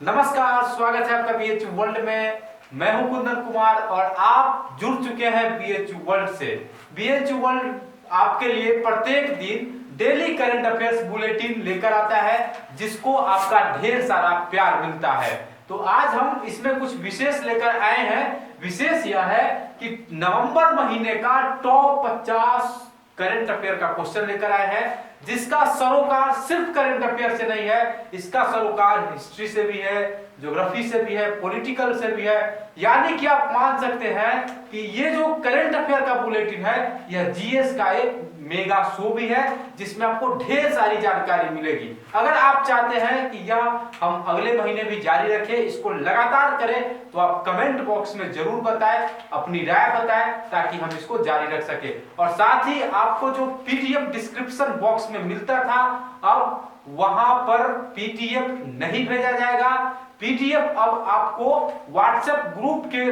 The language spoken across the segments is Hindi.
नमस्कार, स्वागत है आपका बीएचयू वर्ल्ड में। मैं हूं कुंदन कुमार और आप जुड़ चुके हैं बीएचयू वर्ल्ड से। बीएचयू वर्ल्ड आपके लिए प्रत्येक दिन डेली करंट अफेयर्स बुलेटिन लेकर आता है, जिसको आपका ढेर सारा प्यार मिलता है। तो आज हम इसमें कुछ विशेष लेकर आए हैं। विशेष यह है कि नवंबर महीने का टॉप 50 करंट अफेयर का क्वेश्चन लेकर आए हैं, जिसका सरोकार सिर्फ करंट अफेयर से नहीं है, इसका सरोकार हिस्ट्री से भी है, ज्योग्राफी से भी है, पॉलिटिकल से भी है। यानी कि आप मान सकते हैं कि ये जो करंट अफेयर का बुलेटिन है, यह जीएस का एक मेगा शो भी है, जिसमें आपको ढेर सारी जानकारी मिलेगी। अगर आप चाहते हैं कि यह हम अगले महीने भी जारी रखें, इसको लगातार करें, तो आप कमेंट बॉक्स में जरूर बताएं, अपनी राय बताएं, ताकि हम इसको जारी रख सके। और साथ ही आपको जो पीडीएफ डिस्क्रिप्शन बॉक्स में मिलता था, अब वहां पर पीडीएफ नहीं भेजा जाएगा। पीडीएफ अब आपको व्हाट्सएप ग्रुप के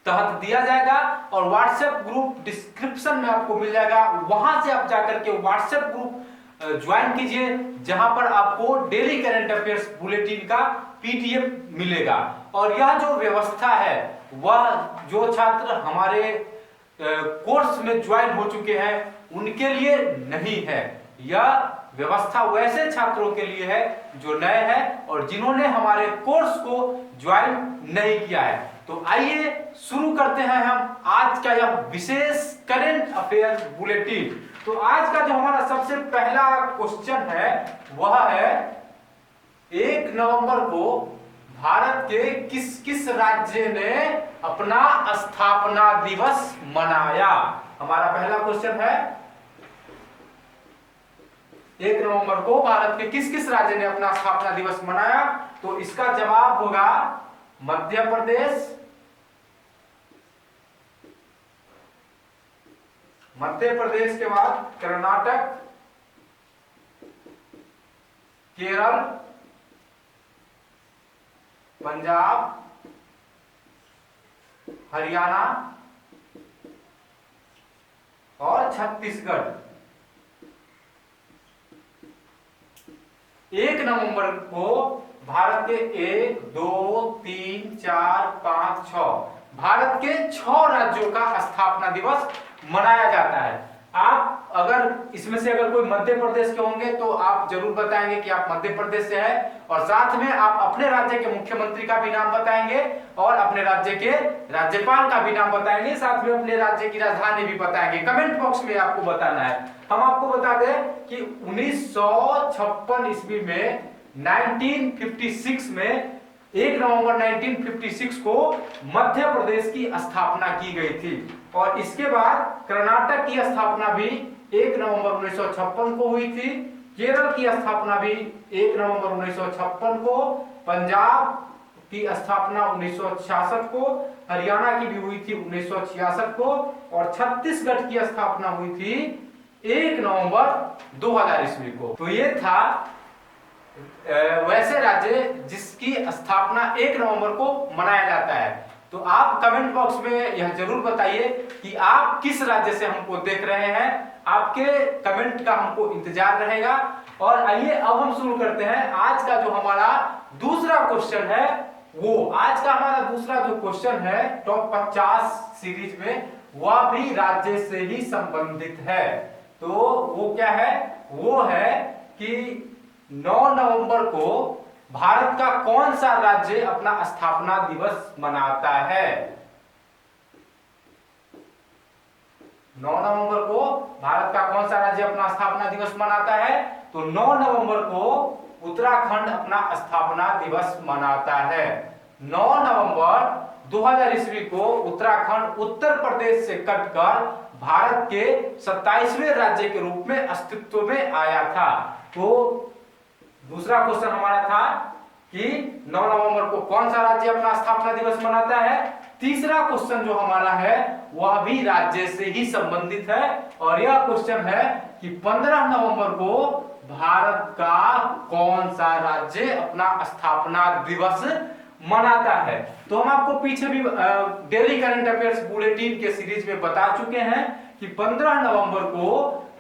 तहत दिया जाएगा और व्हाट्सएप ग्रुप डिस्क्रिप्शन में आपको मिल जाएगा। वहां से आप जाकर के व्हाट्सएप ग्रुप ज्वाइन कीजिए, जहां पर आपको डेली करंट अफेयर्स बुलेटिन का पीडीएफ मिलेगा। और यह जो व्यवस्था है, वह जो छात्र हमारे कोर्स में ज्वाइन हो चुके हैं उनके लिए नहीं है। यह व्यवस्था वैसे छात्रों के लिए है जो नए हैं और जिन्होंने हमारे कोर्स को ज्वाइन नहीं किया है। तो आइए शुरू करते हैं हम आज का यह विशेष करंट अफेयर बुलेटिन। तो आज का जो हमारा सबसे पहला क्वेश्चन है, वह है 1 नवंबर को भारत के किस किस राज्य ने अपना स्थापना दिवस मनाया। हमारा पहला क्वेश्चन है 1 नवंबर को भारत के किस किस राज्य ने अपना स्थापना दिवस मनाया। तो इसका जवाब होगा मध्य प्रदेश, मध्य प्रदेश के बाद कर्नाटक, केरल, पंजाब, हरियाणा और छत्तीसगढ़। 1 नवंबर को भारत के 1, 2, 3, 4, 5, 6 भारत के 6 राज्यों का स्थापना दिवस मनाया जाता है। आप अगर इसमें से अगर कोई मध्य प्रदेश के होंगे तो आप जरूर बताएंगे कि आप मध्य प्रदेश से हैं, और साथ में आप अपने राज्य के मुख्यमंत्री का भी नाम बताएंगे और अपने राज्य के राज्यपाल का भी नाम बताएंगे, साथ में अपने राज्य की राजधानी भी बताएंगे। कमेंट बॉक्स में आपको बताना है। हम आपको बता दें कि 1956 ईस्वी में 1956 में 1 नवंबर 1956 को मध्य प्रदेश की स्थापना की गई थी। और इसके बाद कर्नाटक की स्थापना भी 1 नवंबर 1956 को हुई थी, केरल की स्थापना भी 1 नवंबर 1956 को, पंजाब की स्थापना 1966 को, हरियाणा की भी हुई थी 1966 को, और छत्तीसगढ़ की स्थापना हुई थी 1 नवंबर 2000 ईस्वी को। तो ये था वैसे राज्य जिसकी स्थापना 1 नवंबर को मनाया जाता है। तो आप कमेंट बॉक्स में यह जरूर बताइए कि आप किस राज्य से हमको देख रहे हैं। आपके कमेंट का हमको इंतजार रहेगा। और आइए अब हम शुरू करते हैं आज का जो हमारा दूसरा क्वेश्चन है। वो आज का हमारा दूसरा जो क्वेश्चन है टॉप 50 सीरीज में, वह भी राज्य से ही संबंधित है। तो वो क्या है? वो है कि 9 नवंबर को भारत का कौन सा राज्य अपना स्थापना दिवस मनाता है। 9 नवंबर को भारत का कौन सा राज्य अपना स्थापना दिवस मनाता है? तो 9 नवंबर को उत्तराखंड अपना स्थापना दिवस मनाता है। 9 नवंबर 2000 ईस्वी को उत्तराखंड उत्तर प्रदेश से कटकर भारत के 27वें राज्य के रूप में अस्तित्व में आया था। तो दूसरा क्वेश्चन हमारा था कि 9 नवंबर को कौन सा राज्य अपना स्थापना दिवस मनाता है। तीसरा क्वेश्चन जो हमारा है वह भी राज्य से ही संबंधित है, और यह क्वेश्चन है कि 15 नवंबर को भारत का कौन सा राज्य अपना स्थापना दिवस मनाता है। तो हम आपको पीछे भी डेली करंट अफेयर्स बुलेटिन के सीरीज में बता चुके हैं कि 15 नवंबर को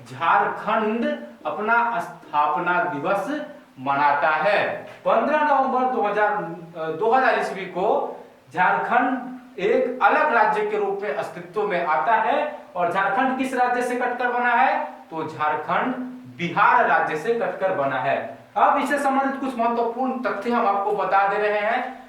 झारखंड अपना स्थापना दिवस मनाता है। 15 नवंबर 2000 ईस्वी को झारखंड एक अलग राज्य के रूप में अस्तित्व में आता है। और झारखंड किस राज्य से कटकर बना है? तो झारखंड बिहार राज्य से कटकर बना है। अब इससे संबंधित कुछ महत्वपूर्ण तथ्य हम आपको बता दे रहे हैं।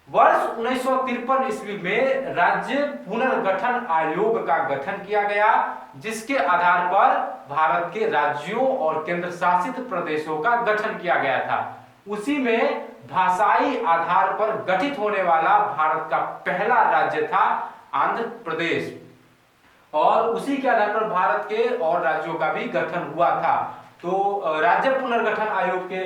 वर्ष 1953 ईस्वी में राज्य पुनर्गठन आयोग का गठन किया गया, जिसके आधार पर भारत के राज्यों और केंद्र शासित प्रदेशों का गठन किया गया था। उसी में भाषाई आधार पर गठित होने वाला भारत का पहला राज्य था आंध्र प्रदेश, और उसी के आधार पर भारत के और राज्यों का भी गठन हुआ था। तो राज्य पुनर्गठन आयोग के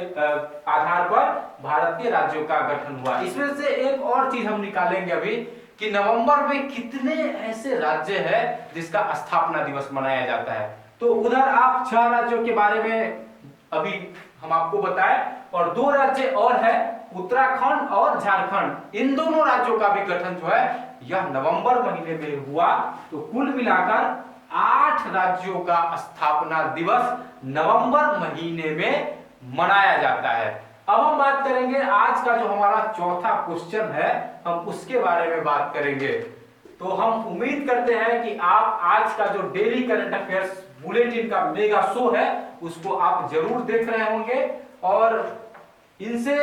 आधार पर भारत के राज्यों का गठन हुआ। इसमें से एक और चीज हम निकालेंगे अभी कि नवंबर में कितने ऐसे राज्य है जिसका स्थापना दिवस मनाया जाता है। तो उधर आप 6 राज्यों के बारे में अभी हम आपको बताएं, और 2 राज्य और है, उत्तराखंड और झारखंड। इन दोनों राज्यों का भी गठन जो है यह नवंबर महीने में हुआ। तो कुल मिलाकर 8 राज्यों का स्थापना दिवस नवंबर महीने में मनाया जाता है। अब हम बात करेंगे आज का जो हमारा चौथा क्वेश्चन है, हम उसके बारे में बात करेंगे। तो हम उम्मीद करते हैं कि आप आज का जो डेली करंट अफेयर्स बुलेटिन का मेगा शो है उसको आप जरूर देख रहे होंगे, और इनसे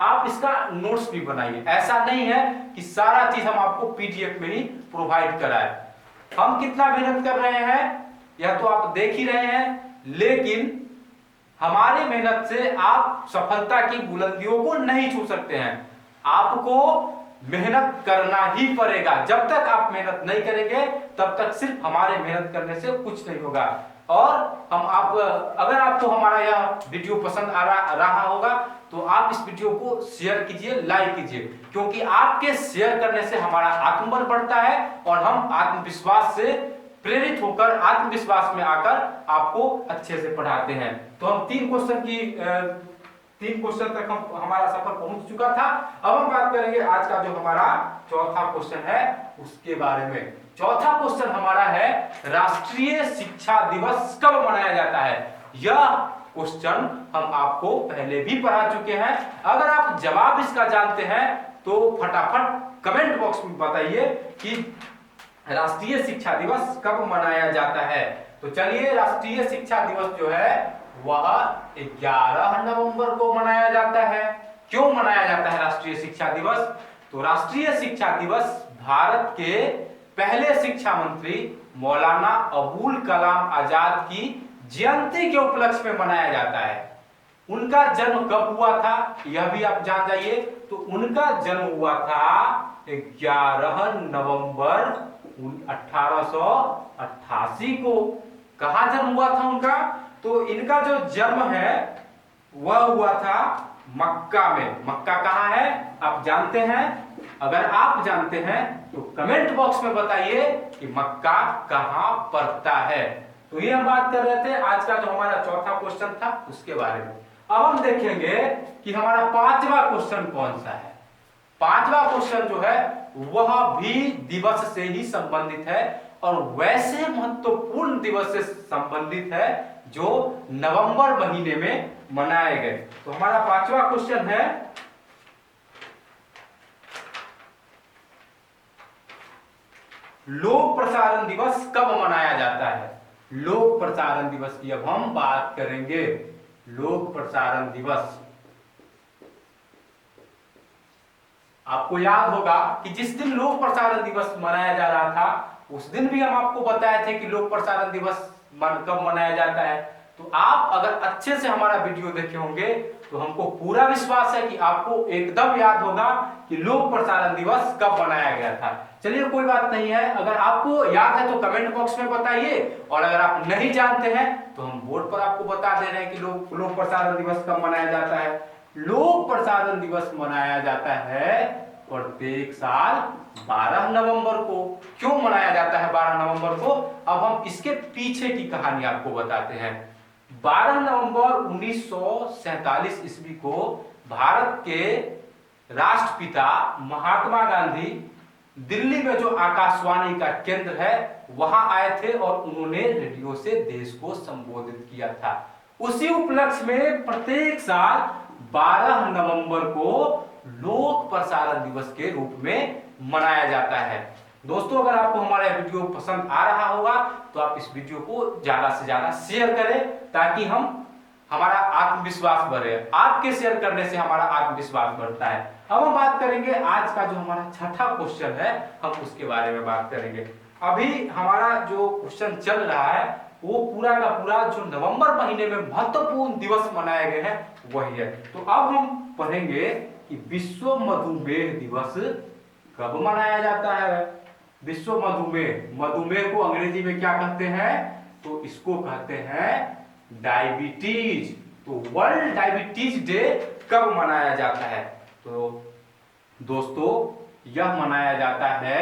आप इसका नोट्स भी बनाइए। ऐसा नहीं है कि सारा चीज हम आपको पीडीएफ में ही प्रोवाइड कराए। हम कितना मेहनत कर रहे हैं यह तो आप देख ही रहे हैं, लेकिन हमारी मेहनत से आप सफलता की बुलंदियों को नहीं छू सकते हैं। आपको मेहनत करना ही पड़ेगा। जब तक आप मेहनत नहीं करेंगे तब तक सिर्फ हमारे मेहनत करने से कुछ नहीं होगा। और अगर आपको हमारा यह वीडियो पसंद आ रहा होगा तो आप इस वीडियो को शेयर कीजिए, लाइक कीजिए, क्योंकि आपके शेयर करने से हमारा आत्मबल बढ़ता है और हम आत्मविश्वास से प्रेरित होकर आत्मविश्वास में आकर आपको अच्छे से पढ़ाते हैं। तो हम 3 क्वेश्चन तक हमारा सफर पहुंच चुका था। अब हम बात करेंगे आज का जो हमारा चौथा क्वेश्चन है उसके बारे में। चौथा क्वेश्चन हमारा है, राष्ट्रीय शिक्षा दिवस कब मनाया जाता है? यह क्वेश्चन हम आपको पहले भी पढ़ा चुके हैं। अगर आप जवाब इसका जानते हैं तो फटाफट कमेंट बॉक्स में बताइए कि राष्ट्रीय शिक्षा दिवस कब मनाया जाता है। तो चलिए, राष्ट्रीय शिक्षा दिवस जो है वह 11 नवंबर को मनाया जाता है। क्यों मनाया जाता है राष्ट्रीय शिक्षा दिवस? तो राष्ट्रीय शिक्षा दिवस भारत के पहले शिक्षा मंत्री मौलाना अबुल कलाम आजाद की जयंती के उपलक्ष्य में मनाया जाता है। उनका जन्म कब हुआ था यह भी आप जान जाइए। तो उनका जन्म हुआ था 11 नवंबर 1888 को। कहां जन्म हुआ था उनका? तो इनका जो जन्म है वह हुआ था मक्का में। मक्का कहां है आप जानते हैं? अगर आप जानते हैं तो कमेंट बॉक्स में बताइए कि मक्का कहां पड़ता है। तो ये हम बात कर रहे थे आज का जो हमारा चौथा क्वेश्चन था उसके बारे में। अब हम देखेंगे कि हमारा 5वां क्वेश्चन कौन सा है। 5वां क्वेश्चन जो है वह भी दिवस से ही संबंधित है, और वैसे महत्वपूर्ण दिवस से संबंधित है जो नवंबर महीने में मनाए गए। तो हमारा 5वां क्वेश्चन है, लोक प्रसारण दिवस कब मनाया जाता है? लोक प्रसारण दिवस की अब हम बात करेंगे। लोक प्रसारण दिवस, आपको याद होगा कि जिस दिन लोक प्रसारण दिवस मनाया जा रहा था उस दिन भी हम आपको बताए थे कि लोक प्रसारण दिवस कब मनाया जाता है। तो आप अगर अच्छे से हमारा वीडियो देखे होंगे तो हमको पूरा विश्वास है कि आपको एकदम याद होगा कि लोक प्रसारण दिवस कब मनाया गया था। चलिए, कोई बात नहीं है, अगर आपको याद है तो कमेंट बॉक्स में बताइए, और अगर आप नहीं जानते हैं तो हम बोर्ड पर आपको बता दे रहे हैं कि लोक प्रसारण दिवस कब मनाया जाता है। लोक प्रसारण दिवस मनाया जाता है प्रत्येक साल 12 नवंबर को। क्यों मनाया जाता है 12 नवंबर को? अब हम इसके पीछे की कहानी आपको बताते हैं। 12 नवंबर 1947 ईस्वी को भारत के राष्ट्रपिता महात्मा गांधी दिल्ली में जो आकाशवाणी का केंद्र है वहां आए थे और उन्होंने रेडियो से देश को संबोधित किया था। उसी उपलक्ष्य में प्रत्येक साल 12 नवंबर को लोक प्रसारण दिवस के रूप में मनाया जाता है। दोस्तों, अगर आपको हमारा वीडियो पसंद आ रहा होगा तो आप इस वीडियो को ज्यादा से ज्यादा शेयर करें, ताकि हमारा आत्मविश्वास बढ़े। आपके शेयर करने से हमारा आत्मविश्वास बढ़ता है। अब हम बात करेंगे आज का जो हमारा छठा क्वेश्चन है, हम उसके बारे में बात करेंगे। अभी हमारा जो क्वेश्चन चल रहा है वो पूरा का पूरा जो नवंबर महीने में महत्वपूर्ण दिवस मनाए गए हैं वही है। तो अब हम पढ़ेंगे कि विश्व मधुमेह दिवस कब मनाया जाता है। विश्व मधुमेह, मधुमेह को अंग्रेजी में क्या कहते हैं, तो इसको कहते हैं डायबिटीज। तो वर्ल्ड डायबिटीज डे कब मनाया जाता है, तो दोस्तों यह मनाया जाता है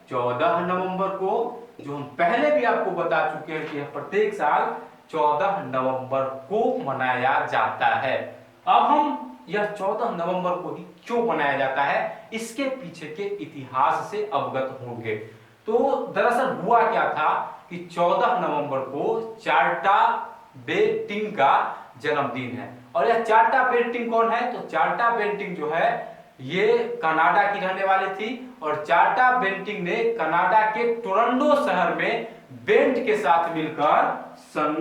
14 नवंबर को, जो हम पहले भी आपको बता चुके हैं कि यह प्रत्येक साल 14 नवंबर को मनाया जाता है। अब हम यह 14 नवंबर को ही क्यों मनाया जाता है, इसके पीछे के इतिहास से अवगत होंगे। तो दरअसल हुआ क्या था कि 14 नवंबर को चार्टा बेंटिंग का जन्मदिन है। और यह चार्टा बेंटिंग कौन है, तो चार्टा बेंटिंग जो है ये कनाडा की रहने वाली थी। और चार्टा बेंटिंग ने कनाडा के टोरंटो शहर में बेंट के साथ मिलकर सन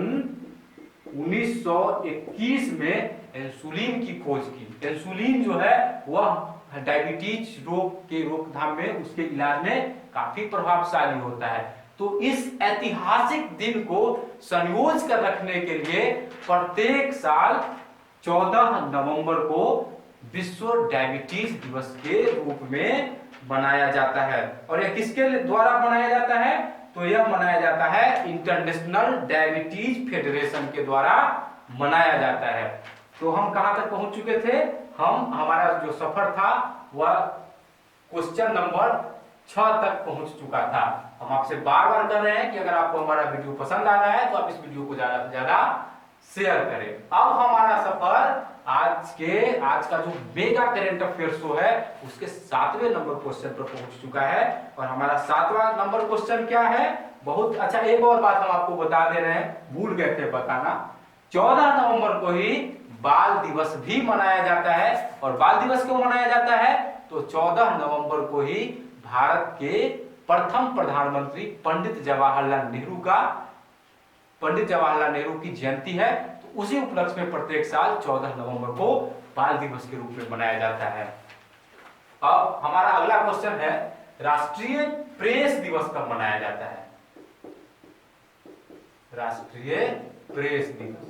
1921 में इंसुलिन की खोज की। इंसुलिन जो है वह डायबिटीज रोग के रोकथाम में, उसके इलाज में काफी प्रभावशाली होता है। तो इस ऐतिहासिक दिन को संयोज कर रखने के लिए प्रत्येक साल 14 नवंबर को विश्व डायबिटीज दिवस के रूप में मनाया जाता है। और यह किसके द्वारा मनाया जाता है, तो यह मनाया जाता है इंटरनेशनल डायबिटीज फेडरेशन के द्वारा मनाया जाता है। तो हम कहां तक पहुंच चुके थे, हमारा जो सफर था वह क्वेश्चन नंबर 6 तक पहुंच चुका था। हम आपसे बार बार कर रहे हैं कि अगर आपको हमारा वीडियो पसंद आ रहा है तो आप इस वीडियो को ज्यादा से ज्यादा शेयर करें। अब हमारा सफर आज का जो मेगा करंट अफेयर शो है उसके 7वें नंबर क्वेश्चन पर पहुंच चुका है। और हमारा 7वां नंबर क्वेश्चन क्या है, बहुत अच्छा, एक और बात हम आपको बता दे रहे हैं, भूल गए थे बताना। 14 नवंबर को ही बाल दिवस भी मनाया जाता है। और बाल दिवस क्यों मनाया जाता है, तो 14 नवंबर को ही भारत के प्रथम प्रधानमंत्री पंडित जवाहरलाल नेहरू की जयंती है। तो उसी उपलक्ष्य में प्रत्येक साल 14 नवंबर को बाल दिवस के रूप में मनाया जाता है। अब हमारा अगला क्वेश्चन है, राष्ट्रीय प्रेस दिवस कब मनाया जाता है। राष्ट्रीय प्रेस दिवस,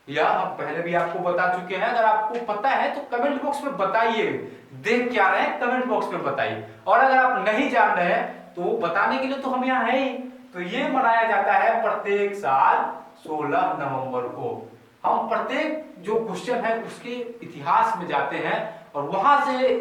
यह हम पहले भी आपको बता चुके हैं। अगर आपको पता है तो कमेंट बॉक्स में बताइए, देख क्या रहे हैं कमेंट बॉक्स में बताइए। और अगर आप नहीं जान रहे हैं तो बताने के लिए तो हम यहाँ हैं ही। तो ये मनाया जाता है प्रत्येक साल 16 नवंबर को। हम प्रत्येक जो क्वेश्चन है उसके इतिहास में जाते हैं और वहां से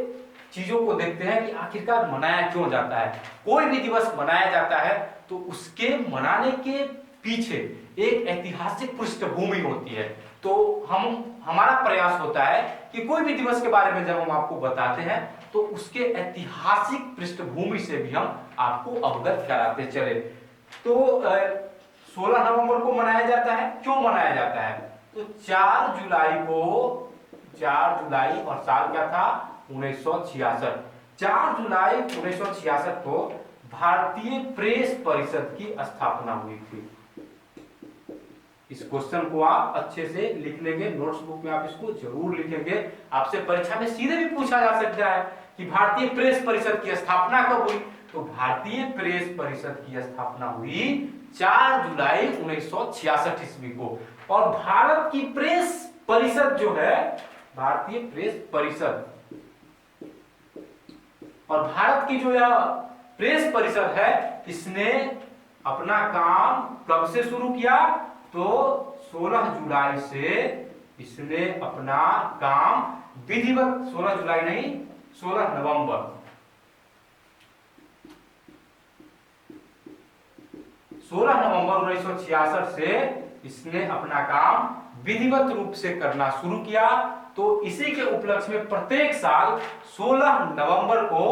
चीजों को देखते हैं कि आखिरकार मनाया क्यों जाता है। कोई भी दिवस मनाया जाता है तो उसके मनाने के पीछे एक ऐतिहासिक पृष्ठभूमि होती है। तो हमारा प्रयास होता है कि कोई भी दिवस के बारे में जब हम आपको बताते हैं तो उसके ऐतिहासिक पृष्ठभूमि से भी हम आपको अवगत कराते चले। तो 16 नवंबर को मनाया जाता है, क्यों मनाया जाता है, तो 4 जुलाई और साल क्या था 1966। 4 जुलाई 1966 को भारतीय प्रेस परिषद की स्थापना हुई थी। इस क्वेश्चन को आप अच्छे से लिख लेंगे, नोट्स बुक में आप इसको जरूर लिखेंगे। आपसे परीक्षा में सीधे भी पूछा जा सकता है कि भारतीय प्रेस परिषद की स्थापना कब हुई, तो भारतीय प्रेस परिषद की स्थापना हुई 4 जुलाई 1966 ईस्वी को। और भारत की प्रेस परिषद जो है, भारतीय प्रेस परिषद, और भारत की जो यह प्रेस परिषद है इसने अपना काम कब से शुरू किया, तो 16 जुलाई से इसने अपना काम विधिवत, 16 जुलाई नहीं 16 नवंबर 1966 से इसने अपना काम विधिवत रूप से करना शुरू किया। तो इसी के उपलक्ष्य में प्रत्येक साल 16 नवंबर को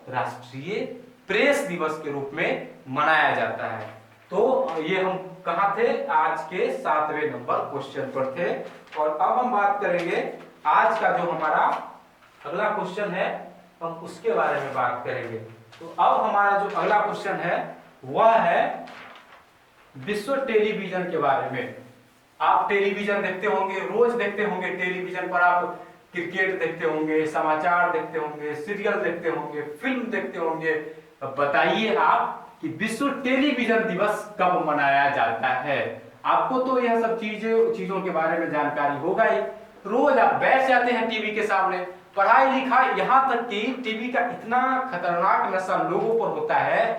राष्ट्रीय प्रेस दिवस के रूप में मनाया जाता है। तो ये हम कहाँ थे? आज के 7वें नंबर क्वेश्चन पर थे। और अब हम बात करेंगे आज का जो हमारा अगला क्वेश्चन है, हम उसके बारे में बात करेंगे। तो अब हमारा जो अगला क्वेश्चन है वह है विश्व टेलीविजन के बारे में। आप टेलीविजन देखते होंगे, रोज देखते होंगे टेलीविजन पर, आप क्रिकेट देखते होंगे, समाचार देखते होंगे, सीरियल देखते होंगे, फिल्म देखते होंगे। अब बताइए आप कि विश्व टेलीविजन दिवस कब मनाया जाता है? आपको तो यह सब चीजों के बारे में जानकारी होगा ही। रोज आप बैठ जाते हैं टीवी के सामने, पढ़ाई लिखाई, यहाँ तक कि टीवी का इतना खतरनाक नशा लोगों पर होता है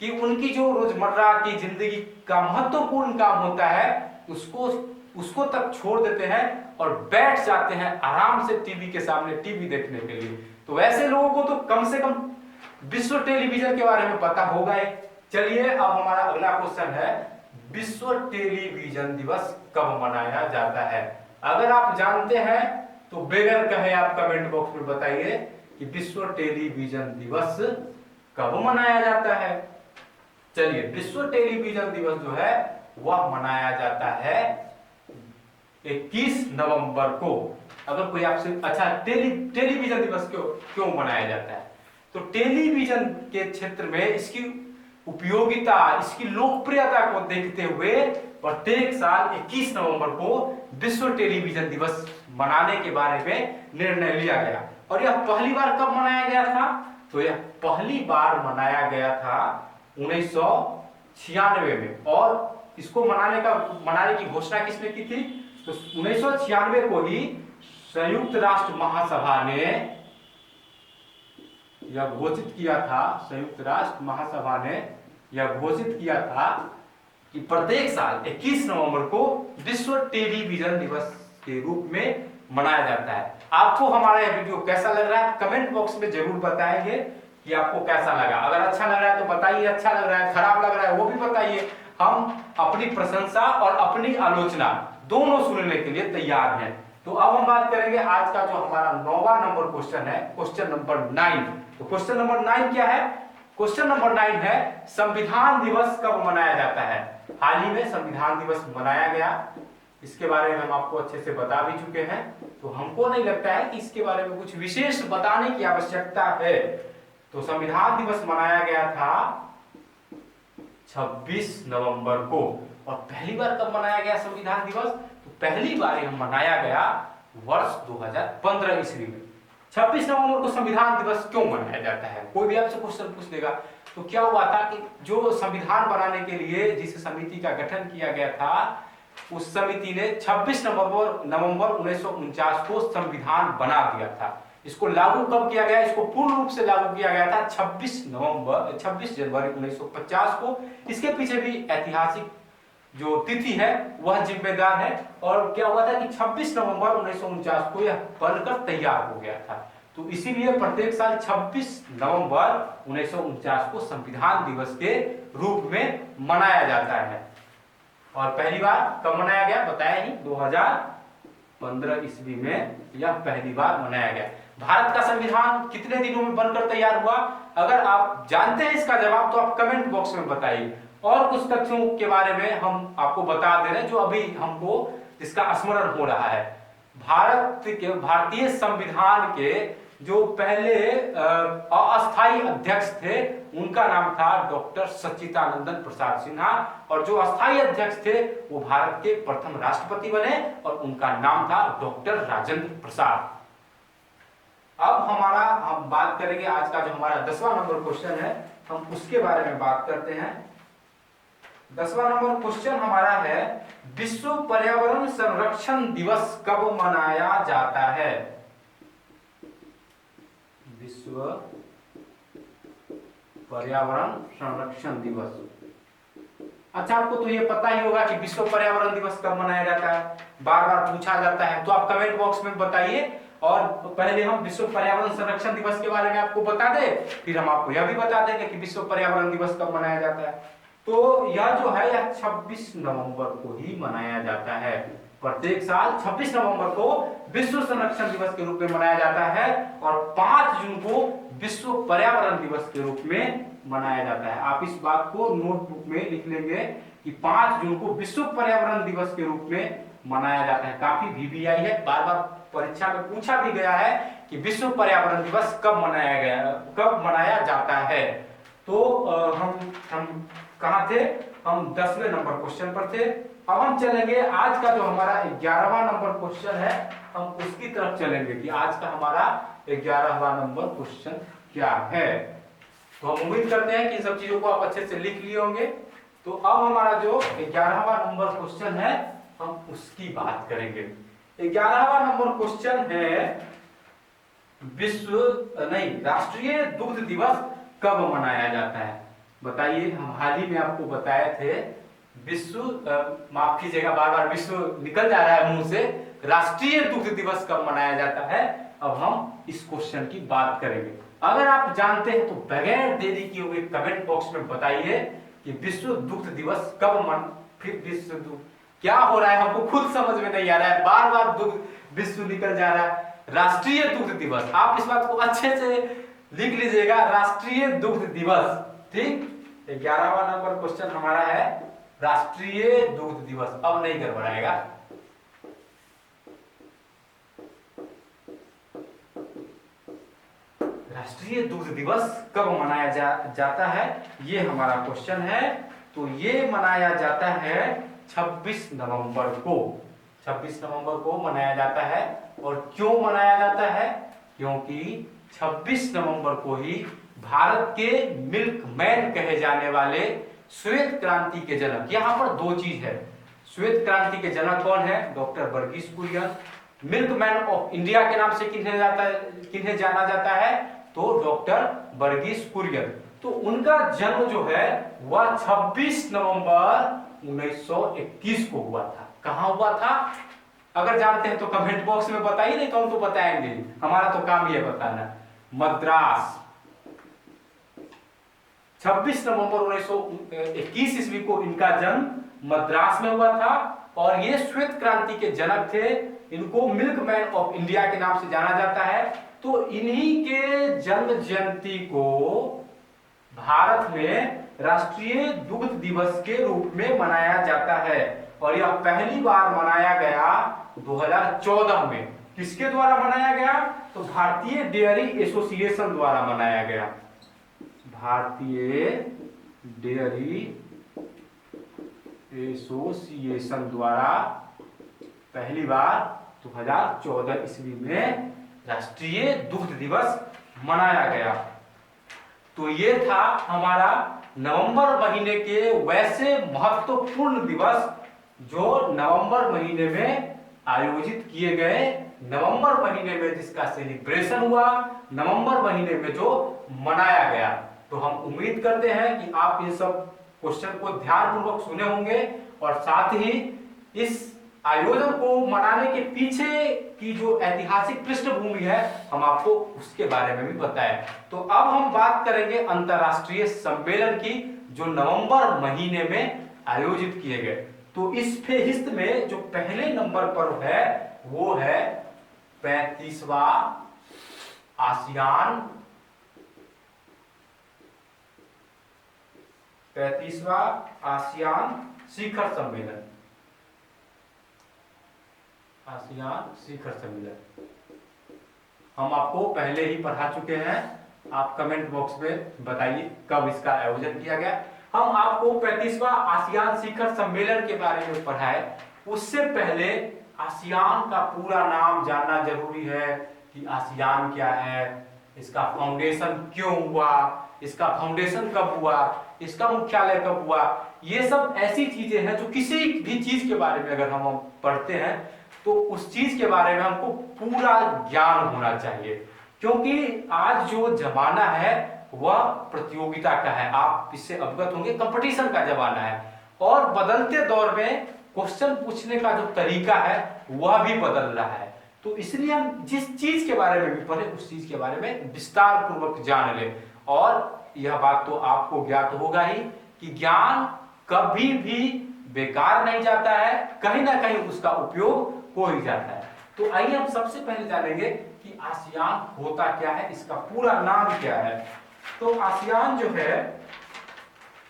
कि उनकी जो रोजमर्रा की जिंदगी का महत्वपूर्ण काम होता है उसको तक छोड़ देते हैं और बैठ जाते हैं आराम से टीवी के सामने टीवी देखने के लिए। तो ऐसे लोगों को तो कम से कम विश्व टेलीविजन के बारे में पता होगा ही। चलिए अब हमारा अगला क्वेश्चन है, विश्व टेलीविजन दिवस कब मनाया जाता है? अगर आप जानते हैं तो बेगर कहे आप कमेंट बॉक्स में बताइए कि विश्व टेलीविजन दिवस कब मनाया जाता है। चलिए, विश्व टेलीविजन दिवस जो है वह मनाया जाता है 21 नवंबर को। अगर कोई आपसे अच्छा टेलीविजन दिवस क्यों मनाया जाता है, तो टेलीविजन के क्षेत्र में इसकी उपयोगिता, इसकी लोकप्रियता को देखते हुए प्रत्येक साल 21 नवंबर को विश्व टेलीविजन दिवस मनाने के बारे में निर्णय लिया गया। और यह पहली बार कब मनाया गया था? तो यह पहली बार मनाया गया था 1996 में। और इसको मनाने की घोषणा किसने की थी? तो 1996 को ही संयुक्त राष्ट्र महासभा ने यह घोषित किया था, संयुक्त राष्ट्र महासभा ने यह घोषित किया था कि प्रत्येक साल 21 नवंबर को विश्व टेलीविजन दिवस के रूप में मनाया जाता है। आपको हमारा यह वीडियो कैसा लग रहा है? कमेंट बॉक्स में जरूर बताएंगे कि आपको कैसा लगा। अगर अच्छा लग रहा है तो बताइए, अच्छा लग रहा है, खराब लग रहा है वो भी बताइए। हम अपनी प्रशंसा और अपनी आलोचना दोनों सुनने के लिए तैयार हैं। तो अब हम बात करेंगे आज का जो हमारा 9वां नंबर क्वेश्चन है, क्वेश्चन नंबर 9। तो क्वेश्चन नंबर 9 क्या है? क्वेश्चन नंबर 9 है संविधान दिवस कब मनाया जाता है? हाल ही में संविधान दिवस मनाया गया, इसके बारे में हम आपको अच्छे से बता भी चुके हैं। तो हमको नहीं लगता है कि इसके बारे में कुछ विशेष बताने की आवश्यकता है। तो संविधान दिवस मनाया गया था 26 नवंबर को। और पहली बार कब मनाया गया संविधान दिवस? तो पहली बार यह मनाया गया वर्ष 2015 ईस्वी में। 26 नवंबर को संविधान दिवस क्यों मनाया जाता है? कोई भी आपसे क्वेश्चन पूछ देगा। तो क्या हुआ था कि जो संविधान बनाने के लिए जिस समिति का गठन किया गया था, उस समिति ने 26 नवंबर 1949 को संविधान बना दिया था। इसको लागू कब किया गया? इसको पूर्ण रूप से लागू किया गया था 26 जनवरी 1950 को। इसके पीछे भी ऐतिहासिक जो तिथि है वह जिम्मेदार है। और क्या हुआ था कि 26 नवंबर 1949 को यह बनकर तैयार हो गया था। तो इसीलिए प्रत्येक साल 26 नवंबर 1949 को संविधान दिवस के रूप में मनाया जाता है। और पहली बार कब मनाया गया बताया ही, 2015 ईस्वी में यह पहली बार मनाया गया। भारत का संविधान कितने दिनों में बनकर तैयार हुआ? अगर आप जानते हैं इसका जवाब तो आप कमेंट बॉक्स में बताइए। और कुछ तथ्यों के बारे में हम आपको बता दे रहे हैं जो अभी हमको इसका स्मरण हो रहा है। भारतीय संविधान के जो पहले अस्थायी अध्यक्ष थे उनका नाम था डॉक्टर सच्चिदानंद प्रसाद सिन्हा। और जो अस्थायी अध्यक्ष थे वो भारत के प्रथम राष्ट्रपति बने और उनका नाम था डॉक्टर राजेंद्र प्रसाद। अब हम बात करेंगे आज का जो हमारा 10वां नंबर क्वेश्चन है, हम उसके बारे में बात करते हैं। 10वां नंबर क्वेश्चन हमारा है विश्व पर्यावरण संरक्षण दिवस कब मनाया जाता है? विश्व पर्यावरण संरक्षण दिवस। अच्छा, आपको तो ये पता ही होगा कि विश्व पर्यावरण दिवस कब मनाया जाता है, बार बार पूछा जाता है। तो आप कमेंट बॉक्स में बताइए। और पहले हम विश्व पर्यावरण संरक्षण दिवस के बारे में आपको बता दें, फिर हम आपको यह भी बता देंगे कि विश्व पर्यावरण दिवस कब मनाया जाता है। तो यह जो है यह 26 नवंबर को ही मनाया जाता है। प्रत्येक साल 26 नवंबर को विश्व संरक्षण दिवस के रूप में मनाया जाता है और 5 जून को विश्व पर्यावरण दिवस के रूप में मनाया जाता है। आप इस बात को नोटबुक में लिख लेंगे कि 5 जून को विश्व पर्यावरण दिवस के रूप में मनाया जाता है। काफी वीवीआई है, बार बार परीक्षा में पूछा भी गया है कि विश्व पर्यावरण दिवस कब मनाया जाता है। तो हम कहाँ थे, हम 10वें नंबर क्वेश्चन पर थे। अब हम चलेंगे आज का जो हमारा 11वां नंबर क्वेश्चन है, हम उसकी तरफ चलेंगे कि आज का हमारा 11वां नंबर क्वेश्चन क्या है। तो हम उम्मीद करते हैं कि इन सब चीजों को आप अच्छे से लिख लिए होंगे। तो अब हमारा जो 11वां नंबर क्वेश्चन है, हम उसकी बात करेंगे। 11वां नंबर क्वेश्चन है राष्ट्रीय दुग्ध दिवस कब मनाया जाता है। बताइए, हम हाल ही में आपको बताए थे माफ कीजिएगा, बार बार विश्व निकल जा रहा है मुंह से, राष्ट्रीय दुग्ध दिवस कब मनाया जाता है। अब हम इस क्वेश्चन की बात करेंगे। अगर आप जानते हैं तो बगैर देरी किए हुए कमेंट बॉक्स में बताइए कि विश्व दुग्ध दिवस फिर विश्व दुग्ध क्या हो रहा है, हमको खुद समझ में नहीं आ रहा है, बार बार दुग्ध विश्व निकल जा रहा है। राष्ट्रीय दुग्ध दिवस, आप इस बात को अच्छे से लिख लीजिएगा, राष्ट्रीय दुग्ध दिवस। ठीक, 11वां नंबर क्वेश्चन हमारा है राष्ट्रीय दुग्ध दिवस। अब नहीं गड़बड़ाएगा। राष्ट्रीय दुग्ध दिवस कब मनाया जाता है, ये हमारा क्वेश्चन है। तो ये मनाया जाता है 26 नवंबर को। 26 नवंबर को मनाया जाता है। और क्यों मनाया जाता है, क्योंकि 26 नवंबर को ही भारत के मिल्कमैन कहे जाने वाले श्वेत क्रांति के जनक, यहां पर दो चीज है, श्वेत क्रांति के जनक कौन है, doctor Verghese Kurien. Milkman of India के नाम से किन्हें जाना जाता है, तो डॉक्टर वर्गीस कुरियन। तो उनका जन्म जो है वह 26 नवंबर 1921 को हुआ था। कहां हुआ था, अगर जानते हैं तो कमेंट बॉक्स में बताइए, नहीं तो हम तो बताएंगे, हमारा तो काम ही है बताना। मद्रास, 26 नवंबर 1921 ईस्वी को इनका जन्म मद्रास में हुआ था। और ये श्वेत क्रांति के जनक थे, इनको मिल्कमैन ऑफ इंडिया के नाम से जाना जाता है। तो इन्हीं के जन्म जयंती को भारत में राष्ट्रीय दुग्ध दिवस के रूप में मनाया जाता है। और यह पहली बार मनाया गया 2014 में। किसके द्वारा मनाया गया, तो भारतीय डेयरी एसोसिएशन द्वारा मनाया गया। भारतीय डेयरी एसोसिएशन द्वारा पहली बार 2014 ईस्वी में राष्ट्रीय दुग्ध दिवस मनाया गया। तो ये था हमारा नवंबर महीने के वैसे महत्वपूर्ण दिवस जो नवंबर महीने में आयोजित किए गए, नवंबर महीने में जिसका सेलिब्रेशन हुआ, नवंबर महीने में जो मनाया गया। तो हम उम्मीद करते हैं कि आप इन सब क्वेश्चन को ध्यानपूर्वक सुने होंगे और साथ ही इस आयोजन को मनाने के पीछे की जो ऐतिहासिक पृष्ठभूमि है हम आपको उसके बारे में भी बताएं। तो अब हम बात करेंगे अंतरराष्ट्रीय सम्मेलन की जो नवंबर महीने में आयोजित किए गए। तो इस फेहिस्त में जो पहले नंबर पर है वो है 35वां आसियान 35वां आसियान शिखर सम्मेलन। आसियान शिखर सम्मेलन हम आपको पहले ही पढ़ा चुके हैं। आप कमेंट बॉक्स में बताइए कब इसका आयोजन किया गया। हम आपको 35वां आसियान शिखर सम्मेलन के बारे में पढ़ाए, उससे पहले आसियान का पूरा नाम जानना जरूरी है कि आसियान क्या है, इसका फाउंडेशन क्यों हुआ, इसका फाउंडेशन कब हुआ, इसका मुख्यालय कब हुआ। ये सब ऐसी चीजें हैं जो किसी भी चीज के बारे में अगर हम पढ़ते हैं तो उस चीज के बारे में हमको पूरा ज्ञान होना चाहिए, क्योंकि आज जो जमाना है वह प्रतियोगिता का है। आप इससे अवगत होंगे, कंपटीशन का जमाना है और बदलते दौर में क्वेश्चन पूछने का जो तरीका है वह भी बदल रहा है। तो इसलिए हम जिस चीज के बारे में भी पढ़े उस चीज के बारे में विस्तार पूर्वक जान ले। और यह बात तो आपको ज्ञात होगा ही कि ज्ञान कभी भी बेकार नहीं जाता है, कहीं ना कहीं उसका उपयोग हो ही जाता है। तो आइए हम सबसे पहले जानेंगे कि आसियान होता क्या है, इसका पूरा नाम क्या है। तो आसियान जो है,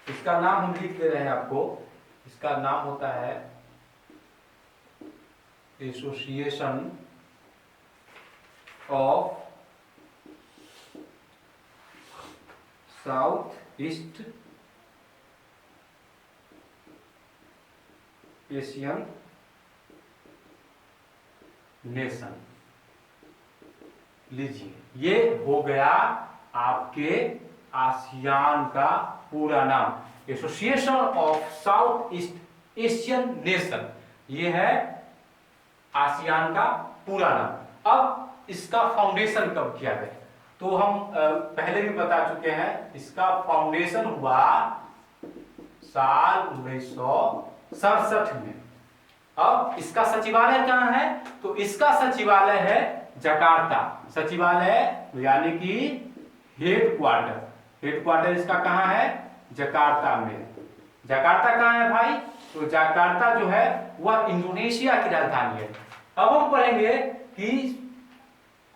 इसका नाम हम लिख दे रहे हैं आपको, इसका नाम होता है association of south east Asian nation. लीजिए, ये हो गया आपके आसियान का पूरा नाम, association of south east Asian nation. ये है आसियान का पूरा नाम। अब इसका फाउंडेशन कब किया गया, तो हम पहले भी बता चुके हैं, इसका फाउंडेशन हुआ साल 1967 में। अब इसका सचिवालय कहाँ है, तो इसका सचिवालय है जकार्ता। सचिवालय यानी कि हेडक्वार्टर इसका कहाँ है, जकार्ता में। जकार्ता कहाँ है भाई, तो जकार्ता जो है वह इंडोनेशिया की राजधानी है। अब हम पढ़ेंगे कि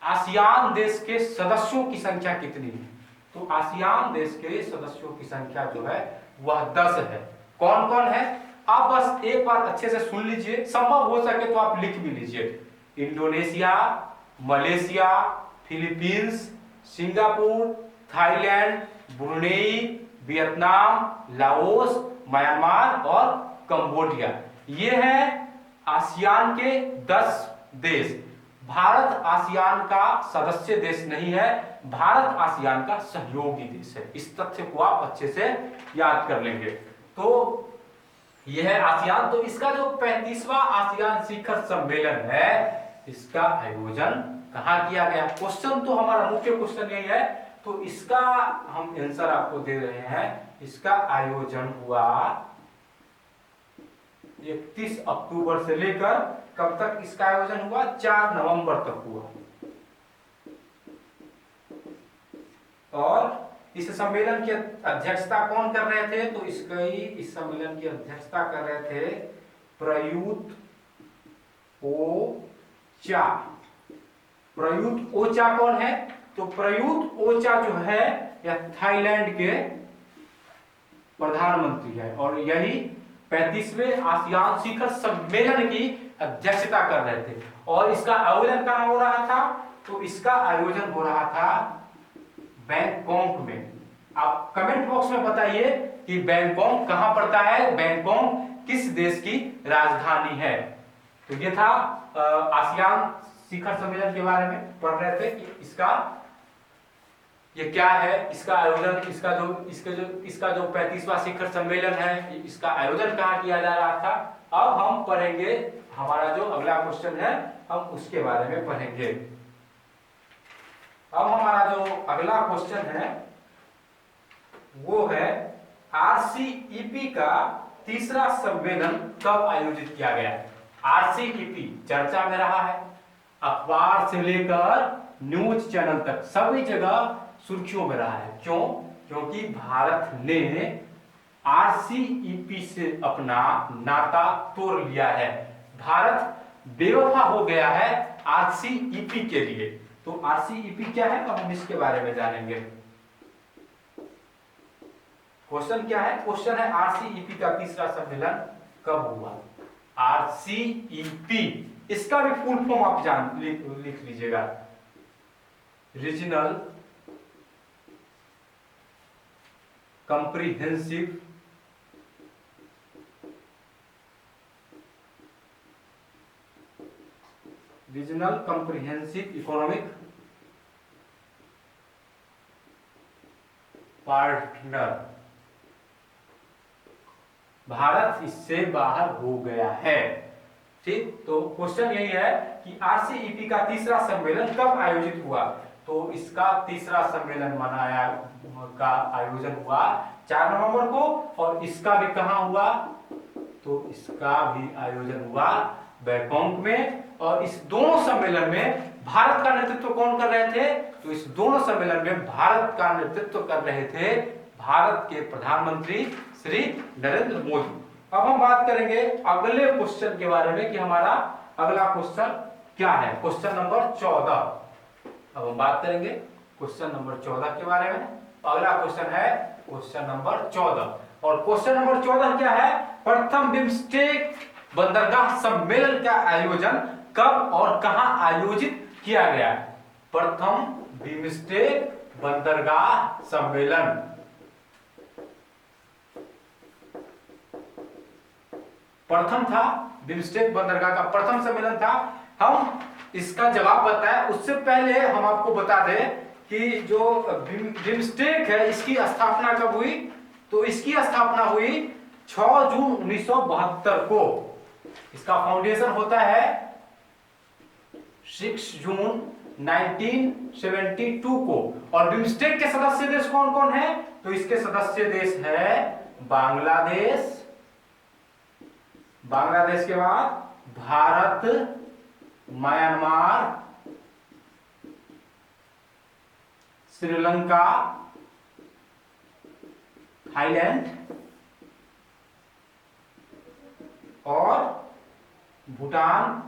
आसियान देश के सदस्यों की संख्या कितनी है। तो आसियान देश के सदस्यों की संख्या जो है वह 10 है। कौन कौन है, आप बस एक बार अच्छे से सुन लीजिए, संभव हो सके तो आप लिख भी लीजिए। Indonesia, Malaysia, Philippines, Singapore, Thailand, Brunei, Vietnam, Laos, Myanmar और कंबोडिया। ये हैं आसियान के 10 देश। भारत आसियान का सदस्य देश नहीं है, भारत आसियान का सहयोगी देश है। इस तथ्य को आप अच्छे से याद कर लेंगे। तो यह है आसियान। तो इसका जो 35वां आसियान शिखर सम्मेलन है, इसका आयोजन कहाँ किया गया। क्वेश्चन तो हमारा मुख्य क्वेश्चन यही है, तो इसका हम आंसर आपको दे रहे हैं। इसका आयोजन हुआ 31 अक्टूबर से लेकर कब तक इसका आयोजन हुआ, 4 नवंबर तक हुआ। और इस सम्मेलन की अध्यक्षता कौन कर रहे थे, तो इस सम्मेलन की अध्यक्षता कर रहे थे प्रयुत ओचा। प्रयुत ओचा कौन है, तो प्रयुत ओचा जो है यह थाईलैंड के प्रधानमंत्री है और यही 35वें आसियान शिखर सम्मेलन की अध्यक्षता कर रहे थे। और इसका आयोजन कहां हो रहा था, तो इसका आयोजन हो रहा था बैंकॉक में। आप कमेंट बॉक्स में बताइए कि बैंकॉक कहां पड़ता है, बैंकॉक किस देश की राजधानी है। तो ये था आसियान शिखर सम्मेलन के बारे में पढ़ रहे थे कि ये क्या है, इसका आयोजन, इसका जो 35वां शिखर सम्मेलन है, इसका आयोजन कहाँ किया जा रहा था। अब हम पढ़ेंगे, हमारा जो अगला क्वेश्चन है हम उसके बारे में पढ़ेंगे। अब हमारा जो अगला क्वेश्चन है वो है RCEP का तीसरा सम्मेलन कब आयोजित किया गया। RCEP चर्चा में रहा है, अखबार से लेकर न्यूज चैनल तक सभी जगह सुर्खियों में रहा है। क्यों, क्योंकि भारत ने RCEP से अपना नाता तोड़ लिया है। भारत बेवफा हो गया है RCEP के लिए। तो RCEP क्या है, तो हम इसके बारे में जानेंगे। क्वेश्चन क्या है, क्वेश्चन है RCEP का तीसरा सम्मेलन कब हुआ। RCEP, इसका भी फुल फॉर्म आप लिख लीजिएगा, regional comprehensive economic partner. Bharat इससे बाहर हो गया है। ठीक, तो क्वेश्चन यही है कि RCEP का तीसरा सम्मेलन कब आयोजित हुआ। तो इसका तीसरा सम्मेलन का आयोजन हुआ 4 नवंबर को, और इसका भी कहां हुआ, तो इसका भी आयोजन हुआ बैंकॉक में। और इस दोनों सम्मेलन में भारत का नेतृत्व कौन कर रहे थे, तो इस दोनों सम्मेलन में भारत का नेतृत्व कर रहे थे भारत के प्रधानमंत्री श्री नरेंद्र मोदी। अब हम बात करेंगे अगले क्वेश्चन के बारे में कि हमारा अगला क्वेश्चन क्या है, क्वेश्चन नंबर 14। अब हम बात करेंगे क्वेश्चन नंबर 14 के बारे में। अगला क्वेश्चन है क्वेश्चन नंबर 14। और क्वेश्चन नंबर 14 क्या है? प्रथम बिम्स्टेक बंदरगाह सम्मेलन का आयोजन कब और कहां आयोजित किया गया? प्रथम बिम्स्टेक बंदरगाह सम्मेलन प्रथम था, बिम्स्टेक बंदरगाह का प्रथम सम्मेलन था। हम इसका जवाब बताएं उससे पहले हम आपको बता दें कि जो बिम्स्टेक है इसकी स्थापना कब हुई? तो इसकी स्थापना हुई 6 जून 1972 को। इसका फाउंडेशन होता है 6 जून 1972 को। और बिम्स्टेक के सदस्य देश कौन कौन है? तो इसके सदस्य देश है बांग्लादेश, बांग्लादेश के बाद भारत, म्यांमार, श्रीलंका, थाईलैंड और भूटान,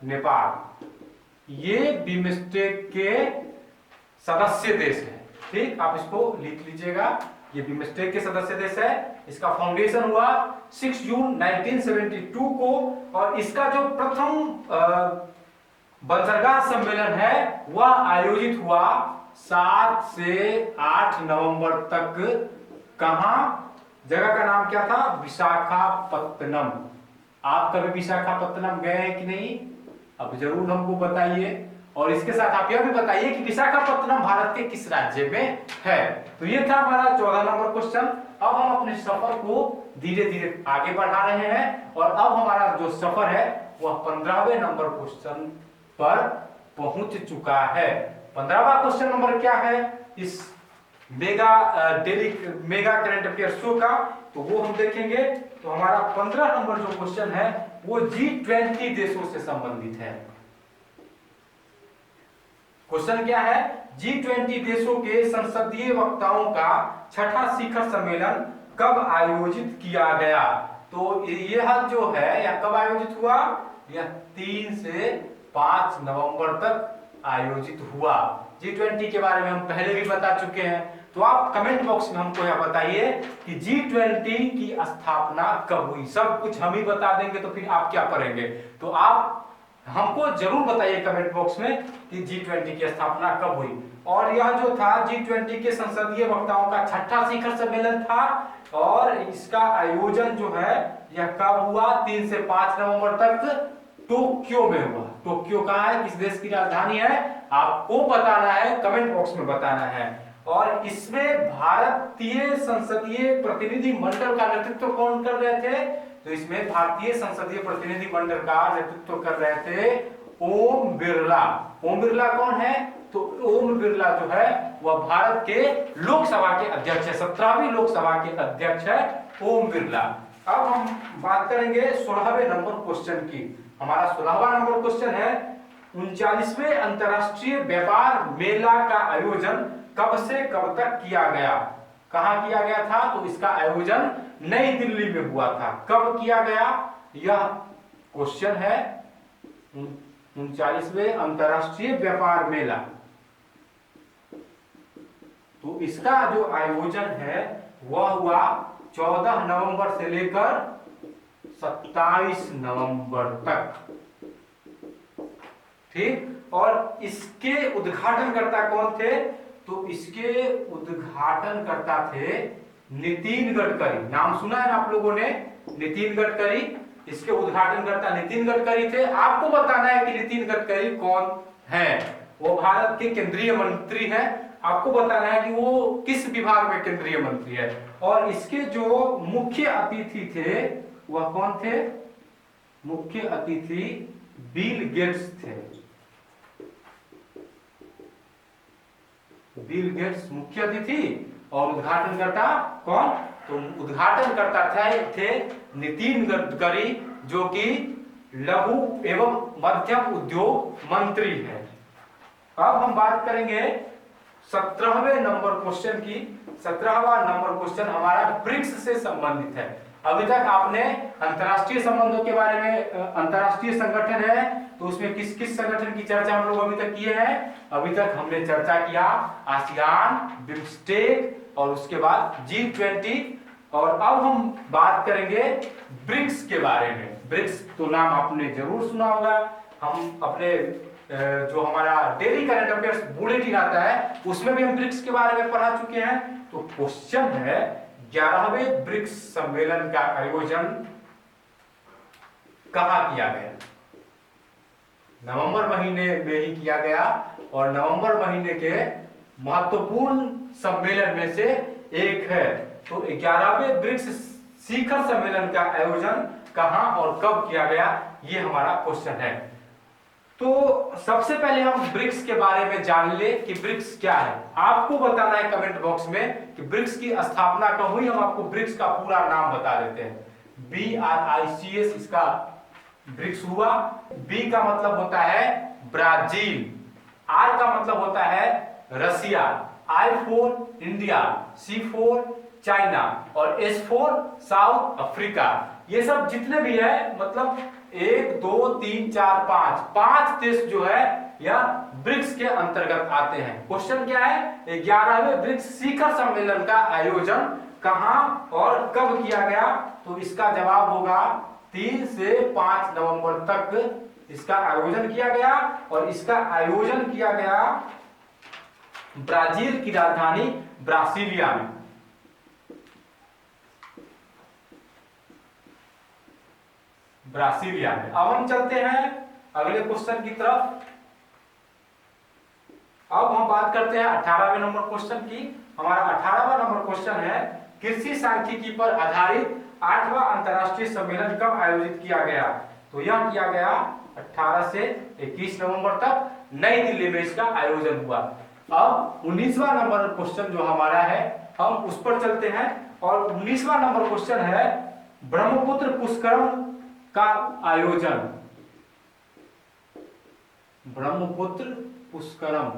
नेपाल। ये बिम्स्टेक के सदस्य देश है। ठीक, आप इसको लिख लीजिएगा, ये बिम्स्टेक के सदस्य देश है। इसका फाउंडेशन हुआ 6 जून 1972 को। और इसका जो प्रथम बंदरगाह सम्मेलन है वह आयोजित हुआ 7 से 8 नवंबर तक। कहां? जगह का नाम क्या था? विशाखापत्तनम। आप कभी विशाखापत्तनम गए हैं कि नहीं? अब जरूर हमको बताइए। और इसके साथ आप यह भी बताइए कि विशाखापत्तनम भारत के किस राज्य में है। तो ये था हमारा 14 नंबर क्वेश्चन। अब हम अपने सफर को धीरे धीरे आगे बढ़ा रहे हैं और अब हमारा जो सफर है वह 15वें नंबर क्वेश्चन पर पहुंच चुका है। 15वां क्वेश्चन नंबर क्या है इस मेगा करंट अफेयर शो का? तो वो हम देखेंगे। तो हमारा 15 नंबर जो क्वेश्चन है वो G20 देशों से संबंधित है। क्वेश्चन क्या है? G20 देशों के संसदीय वक्ताओं का छठा शिखर सम्मेलन कब आयोजित किया गया? तो यह जो है यह कब आयोजित हुआ? यह 3 से 5 नवंबर तक आयोजित हुआ। G20 के बारे में हम पहले भी बता चुके हैं। तो आप कमेंट बॉक्स में हमको यह बताइए कि G20 की स्थापना कब हुई। सब कुछ हम ही बता देंगे तो फिर आप क्या करेंगे? तो आप हमको जरूर बताइए कमेंट बॉक्स में कि G20 की स्थापना कब हुई। और यह जो था G20 के संसदीय वक्ताओं का छठा शिखर सम्मेलन था और इसका आयोजन जो है यह कब हुआ? 3 से 5 नवंबर तक टोक्यो में हुआ। टोक्यो कहाँ है? किस देश की राजधानी है? आपको बताना है, कमेंट बॉक्स में बताना है। और इसमें भारतीय संसदीय प्रतिनिधि मंडल का नेतृत्व कौन कर रहे थे? तो इसमें भारतीय संसदीय प्रतिनिधि मंडल का नेतृत्व कर रहे थे ओम बिरला। ओम बिरला कौन है? तो ओम बिरला जो है वह भारत के लोकसभा के अध्यक्ष है, 17वीं लोकसभा के अध्यक्ष है ओम बिरला। अब हम बात करेंगे 16वें नंबर क्वेश्चन की। हमारा 16वां नंबर क्वेश्चन है 39वें अंतरराष्ट्रीय व्यापार मेला का आयोजन कब से कब तक किया गया? कहां किया गया था? तो इसका आयोजन नई दिल्ली में हुआ था। कब किया गया? यह क्वेश्चन है 39वें अंतरराष्ट्रीय व्यापार मेला। तो इसका जो आयोजन है वह हुआ 14 नवंबर से लेकर 27 नवंबर तक। ठीक, और इसके उद्घाटनकर्ता कौन थे? तो इसके उद्घाटनकर्ता थे नितिन गडकरी। नाम सुना है ना आप लोगों ने, नितिन गडकरी। इसके उद्घाटनकर्ता नितिन गडकरी थे। आपको बताना है कि नितिन गडकरी कौन है। वो भारत के केंद्रीय मंत्री है। आपको बताना है कि वो किस विभाग में केंद्रीय मंत्री है। और इसके जो मुख्य अतिथि थे वह कौन थे? मुख्य अतिथि बिल गेट्स थे। बिल गेट्स मुख्य अतिथि और उद्घाटनकर्ता कौन? तो उद्घाटनकर्ता थे नितिन गडकरी जो कि लघु एवं मध्यम उद्योग मंत्री है। अब हम बात करेंगे 17वें नंबर क्वेश्चन की। 17वां नंबर क्वेश्चन हमारा ब्रिक्स से संबंधित है। अभी तक आपने अंतर्राष्ट्रीय संबंधों के बारे में, अंतर्राष्ट्रीय संगठन है तो उसमें किस किस संगठन की चर्चा हम लोग अभी तक किए हैं? अभी तक हमने चर्चा किया आसियान, बिम्स्टेक और उसके बाद G20, और अब हम बात करेंगे ब्रिक्स के बारे में। ब्रिक्स तो नाम आपने जरूर सुना होगा। हम अपने जो हमारा डेली करंट अफेयर्स बुलेटिन आता है उसमें भी हम ब्रिक्स के बारे में पढ़ा चुके हैं। तो क्वेश्चन है 11वें ब्रिक्स सम्मेलन का आयोजन कहां किया गया? नवंबर महीने में ही किया गया, और नवंबर महीने के महत्वपूर्ण सम्मेलन में से एक है। तो 11वें ब्रिक्स शिखर सम्मेलन का आयोजन कहां और कब किया गया, ये हमारा क्वेश्चन है। तो सबसे पहले हम ब्रिक्स के बारे में जान ले कि ब्रिक्स क्या है। आपको बताना है कमेंट बॉक्स में कि ब्रिक्स की स्थापना कब हुई। हम आपको ब्रिक्स का पूरा नाम बता देते हैं। BRICS इसका ब्रिक्स हुआ। B का मतलब होता है ब्राजील, R का मतलब होता है रसिया, I four India, C four China और S फोर साउथ अफ्रीका। ये सब जितने भी है मतलब 1 2 3 4 5 5 देश जो है यह ब्रिक्स के अंतर्गत आते हैं। क्वेश्चन क्या है? 11वें ब्रिक्स शिखर सम्मेलन का आयोजन कहां और कब किया गया? तो इसका जवाब होगा 3 से 5 नवंबर तक इसका आयोजन किया गया, और इसका आयोजन किया गया ब्राजील की राजधानी ब्रासिलिया में। ब्रासिलिया में। अब हम चलते हैं अगले क्वेश्चन की तरफ। अब हम बात करते हैं 18वें नंबर क्वेश्चन की। हमारा 18वां नंबर क्वेश्चन है कृषि सांख्यिकी पर आधारित 8वां अंतर्राष्ट्रीय सम्मेलन कब आयोजित किया गया? तो यह किया गया 18 से 21 नवंबर तक नई दिल्ली में इसका आयोजन हुआ। अब 19वां नंबर क्वेश्चन जो हमारा है हम उस पर चलते हैं, और 19वां नंबर क्वेश्चन है ब्रह्मपुत्र पुष्करम का आयोजन। ब्रह्मपुत्र पुष्करम,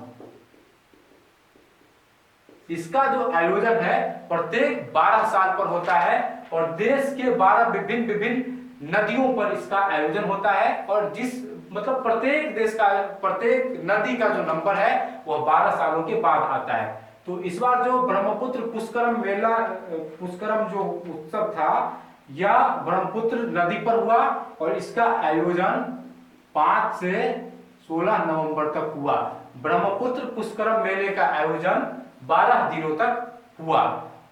इसका जो आयोजन है प्रत्येक 12 साल पर होता है, और देश के 12 विभिन्न विभिन्न नदियों पर इसका आयोजन होता है। और जिस मतलब प्रत्येक देश का, प्रत्येक नदी का जो नंबर है वह 12 सालों के बाद आता है। तो इस बार जो ब्रह्मपुत्र पुष्करम मेला, पुष्करम जो उत्सव था यह ब्रह्मपुत्र नदी पर हुआ, और इसका आयोजन 5 से 16 नवंबर तक हुआ। ब्रह्मपुत्र पुष्करम मेले का आयोजन 12 दिनों तक हुआ,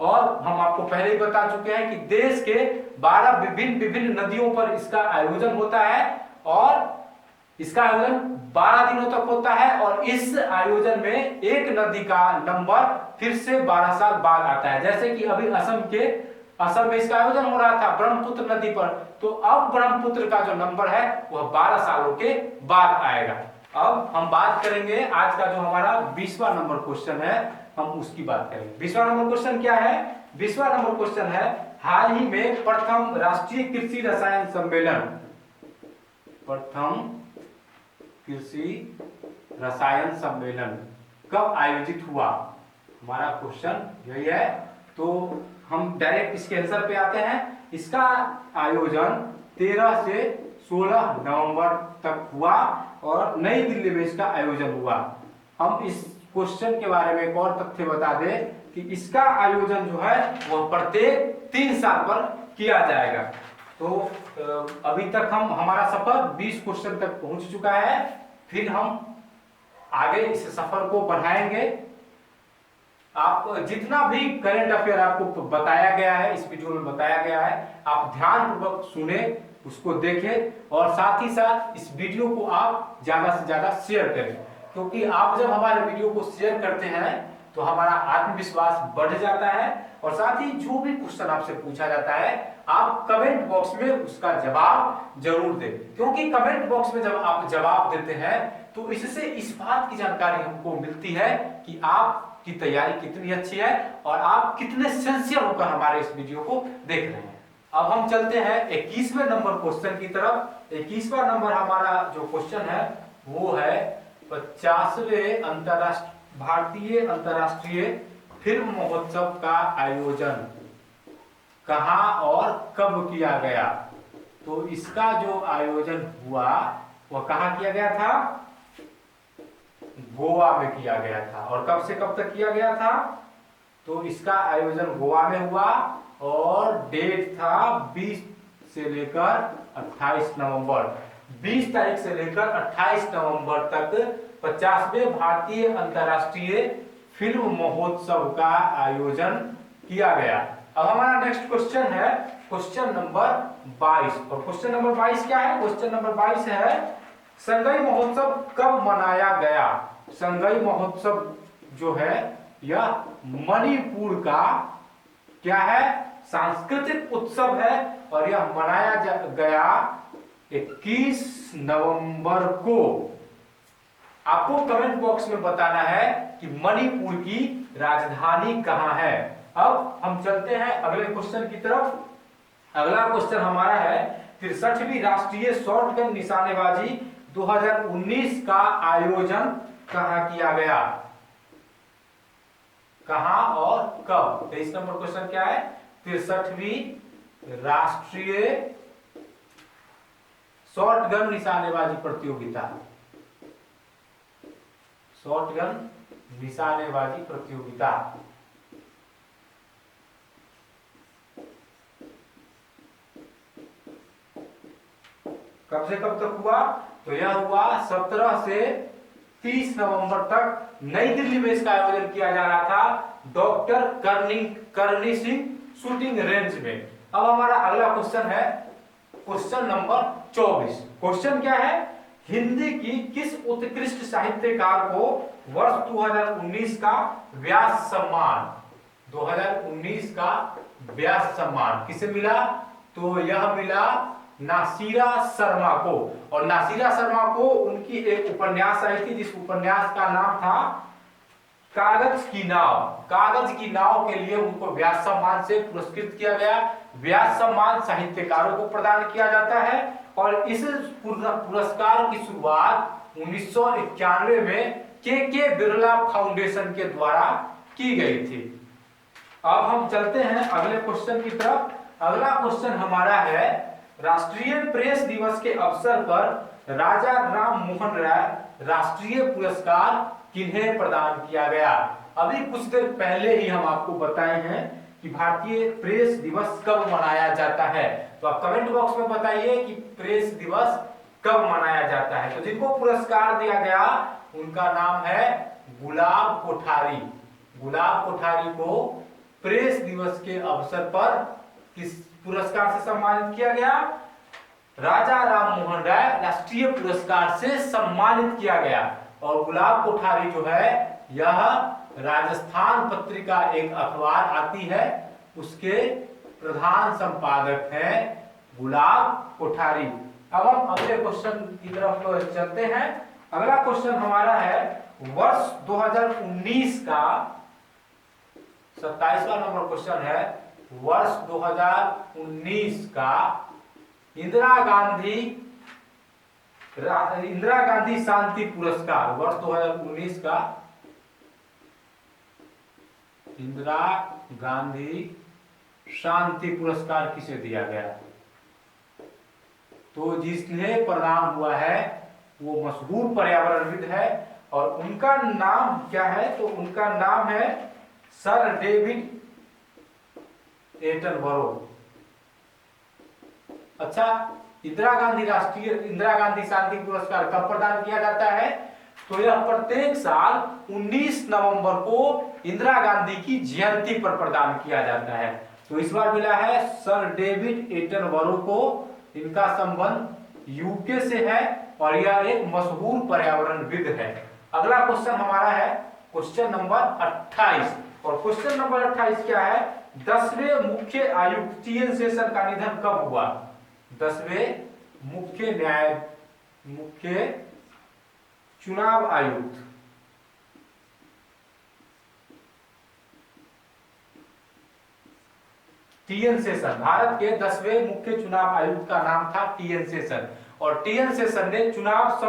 और हम आपको पहले ही बता चुके हैं कि देश के 12 विभिन्न विभिन्न नदियों पर इसका आयोजन होता है, और इसका आयोजन 12 दिनों तक होता है। और इस आयोजन में एक नदी का नंबर फिर से 12 साल बाद आता है। जैसे कि अभी असम में इसका आयोजन हो रहा था ब्रह्मपुत्र नदी पर, तो अब ब्रह्मपुत्र का जो नंबर है वह 12 सालों के बाद आएगा। अब हम बात करेंगे आज का जो हमारा 20वां नंबर क्वेश्चन है, हम उसकी बात करेंगे। 20वां नंबर क्वेश्चन क्या है? 20वां नंबर क्वेश्चन है हाल ही में प्रथम राष्ट्रीय कृषि रसायन सम्मेलन, प्रथम कृषि रसायन सम्मेलन कब आयोजित हुआ? हमारा क्वेश्चन यही है। तो हम डायरेक्ट इसके आंसर पे आते हैं। इसका आयोजन 13 से 16 नवंबर तक हुआ, और नई दिल्ली में इसका आयोजन हुआ। हम इस क्वेश्चन के बारे में एक और तथ्य बता दें कि इसका आयोजन जो है वह प्रत्येक 3 साल पर किया जाएगा। तो अभी तक हमारा सफर 20 क्वेश्चन तक पहुंच चुका है। फिर हम आगे इस सफर को बढ़ाएंगे। आप जितना भी करंट अफेयर आपको बताया गया है, इस वीडियो में बताया गया है, आप ध्यानपूर्वक सुने, उसको देखें, और साथ ही साथ इस वीडियो को आप ज्यादा से ज्यादा शेयर करें, क्योंकि आप जब हमारे वीडियो को शेयर करते हैं तो हमारा आत्मविश्वास बढ़ जाता है। और साथ ही जो भी क्वेश्चन आपसे पूछा जाता है आप कमेंट बॉक्स में उसका जवाब जरूर दें, क्योंकि कमेंट बॉक्स में जब आप जवाब देते हैं तो इससे इस बात की जानकारी हमको मिलती है कि आपकी तैयारी कितनी अच्छी है और आप कितने सिंसियर होकर हमारे इस वीडियो को देख रहे हैं। अब हम चलते हैं 21वें नंबर क्वेश्चन की तरफ। 21वां नंबर हमारा जो क्वेश्चन है वो है 50वें भारतीय अंतर्राष्ट्रीय फिल्म महोत्सव का आयोजन कहाँ और कब किया गया? तो इसका जो आयोजन हुआ वह कहाँ किया गया था? गोवा में किया गया था। और कब से कब तक किया गया था? तो इसका आयोजन गोवा में हुआ और डेट था 20 से लेकर 28 नवंबर। 20 तारीख से लेकर 28 नवंबर तक 50वें भारतीय अंतर्राष्ट्रीय फिल्म महोत्सव का आयोजन किया गया। अब हमारा नेक्स्ट क्वेश्चन है क्वेश्चन नंबर 22। और क्वेश्चन नंबर 22 क्या है? क्वेश्चन नंबर 22 है संगई महोत्सव कब मनाया गया? संगई महोत्सव जो है यह मणिपुर का क्या है? सांस्कृतिक उत्सव है और यह मनाया गया 21 नवंबर को। आपको कमेंट बॉक्स में बताना है कि मणिपुर की राजधानी कहां है। अब हम चलते हैं अगले क्वेश्चन की तरफ। अगला क्वेश्चन हमारा है 63वीं राष्ट्रीय शॉटगन निशानेबाजी 2019 का आयोजन कहां किया गया? कहां और कब? 23 नंबर क्वेश्चन क्या है? 63वीं राष्ट्रीय शॉटगन निशानेबाजी प्रतियोगिता, शॉटगन निशानेबाजी प्रतियोगिता कब से कब तक हुआ? तो यह हुआ 17 से 30 नवंबर तक नई दिल्ली में इसका आयोजन किया जा रहा था डॉक्टर करनी सिंह शूटिंग रेंज में। अब हमारा अगला क्वेश्चन है क्वेश्चन नंबर 24। क्वेश्चन क्या है? हिंदी की किस उत्कृष्ट साहित्यकार को वर्ष 2019 का व्यास सम्मान, 2019 का व्यास सम्मान किसे मिला? तो यह मिला नासिरा शर्मा को। और नासिरा शर्मा को उनकी एक उपन्यास आई थी जिस उपन्यास का नाम था कागज की नाव। कागज की नाव के लिए उनको व्यास सम्मान से पुरस्कृत किया गया। व्यास सम्मान साहित्यकारों को प्रदान किया जाता है और इस पुरस्कार की शुरुआत 1991 में के बिरला फाउंडेशन के द्वारा की गई थी। अब हम चलते हैं अगले क्वेश्चन की तरफ। अगला क्वेश्चन हमारा है राष्ट्रीय प्रेस दिवस के अवसर पर राजा राम मोहन राय राष्ट्रीय पुरस्कार किन्हें प्रदान किया गया? अभी कुछ देर पहले ही हम आपको बताए हैं कि भारतीय प्रेस दिवस कब मनाया जाता है। तो आप कमेंट बॉक्स में बताइए कि प्रेस दिवस कब मनाया जाता है। तो जिनको पुरस्कार दिया गया उनका नाम है गुलाब कोठारी। गुलाब कोठारी को प्रेस दिवस के अवसर पर किस पुरस्कार से सम्मानित किया गया? राजा राम मोहन राय राष्ट्रीय पुरस्कार से सम्मानित किया गया। और गुलाब कोठारी जो है यह राजस्थान पत्रिका एक अखबार आती है उसके प्रधान संपादक हैं गुलाब कोठारी। अब हम अगले क्वेश्चन की तरफ चलते हैं। अगला क्वेश्चन हमारा है वर्ष 2019 का 27वां नंबर क्वेश्चन है वर्ष 2019 का इंदिरा गांधी शांति पुरस्कार, वर्ष 2019 का इंदिरा गांधी शांति पुरस्कार किसे दिया गया? तो जिसने प्रदान हुआ है वो मशहूर पर्यावरणविद है और उनका नाम क्या है? तो उनका नाम है सर डेविड एटनबरो। अच्छा, इंदिरा गांधी शांति पुरस्कार कब प्रदान किया जाता है? तो यह प्रत्येक साल 19 नवंबर को इंदिरा गांधी की जयंती पर प्रदान किया जाता है। तो इस बार मिला है सर डेविड एटनबरो को। इनका संबंध यूके से है और यह एक मशहूर पर्यावरणविद है। अगला क्वेश्चन हमारा है क्वेश्चन नंबर 28। और क्वेश्चन नंबर 28 क्या है? 10वें मुख्य आयुक्त टीएन शेषन का निधन कब हुआ? 10वें मुख्य चुनाव आयुक्त टीएन शेषन, भारत के 10वें मुख्य चुनाव आयुक्त का नाम था टीएन शेषन और टीएन शेषन ने चुनाव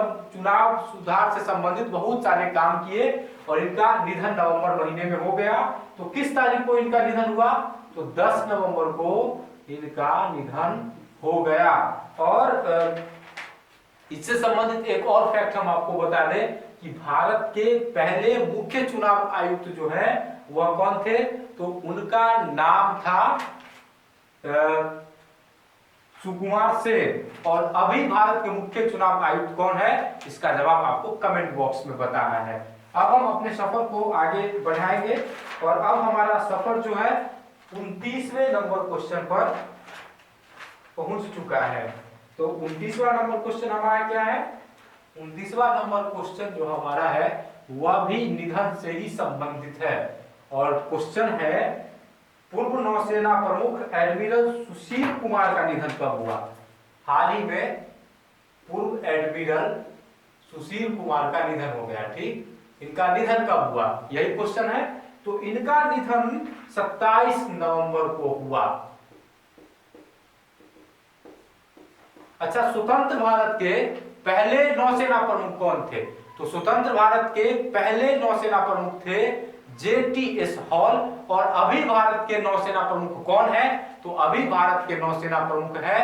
सुधार से संबंधित बहुत सारे काम किए और इनका निधन नवंबर महीने में हो गया। तो किस तारीख को इनका निधन हुआ? तो 10 नवंबर को इनका निधन हो गया। और इससे संबंधित एक और फैक्ट हम आपको बता दें कि भारत के पहले मुख्य चुनाव आयुक्त जो है वह कौन थे? तो उनका नाम था सुकुमार सेन। और अभी भारत के मुख्य चुनाव आयुक्त कौन है? इसका जवाब आपको कमेंट बॉक्स में बताना है। अब हम अपने सफर को आगे बढ़ाएंगे और अब हमारा सफर जो है 29वें नंबर क्वेश्चन पर पहुंच चुका है। तो 29वां नंबर क्वेश्चन हमारा क्या है? 29वां नंबर क्वेश्चन जो हमारा है वह भी निधन से ही संबंधित है और क्वेश्चन है पूर्व नौसेना प्रमुख एडमिरल सुशील कुमार का निधन कब हुआ? हाल ही में पूर्व एडमिरल सुशील कुमार का निधन हो गया। ठीक, इनका निधन कब हुआ यही क्वेश्चन है। तो इनका निधन 27 नवंबर को हुआ। अच्छा, स्वतंत्र भारत के पहले नौसेना प्रमुख कौन थे? तो स्वतंत्र भारत के पहले नौसेना प्रमुख थे JTS हॉल। और अभी भारत के नौसेना प्रमुख कौन है? तो अभी भारत के नौसेना प्रमुख है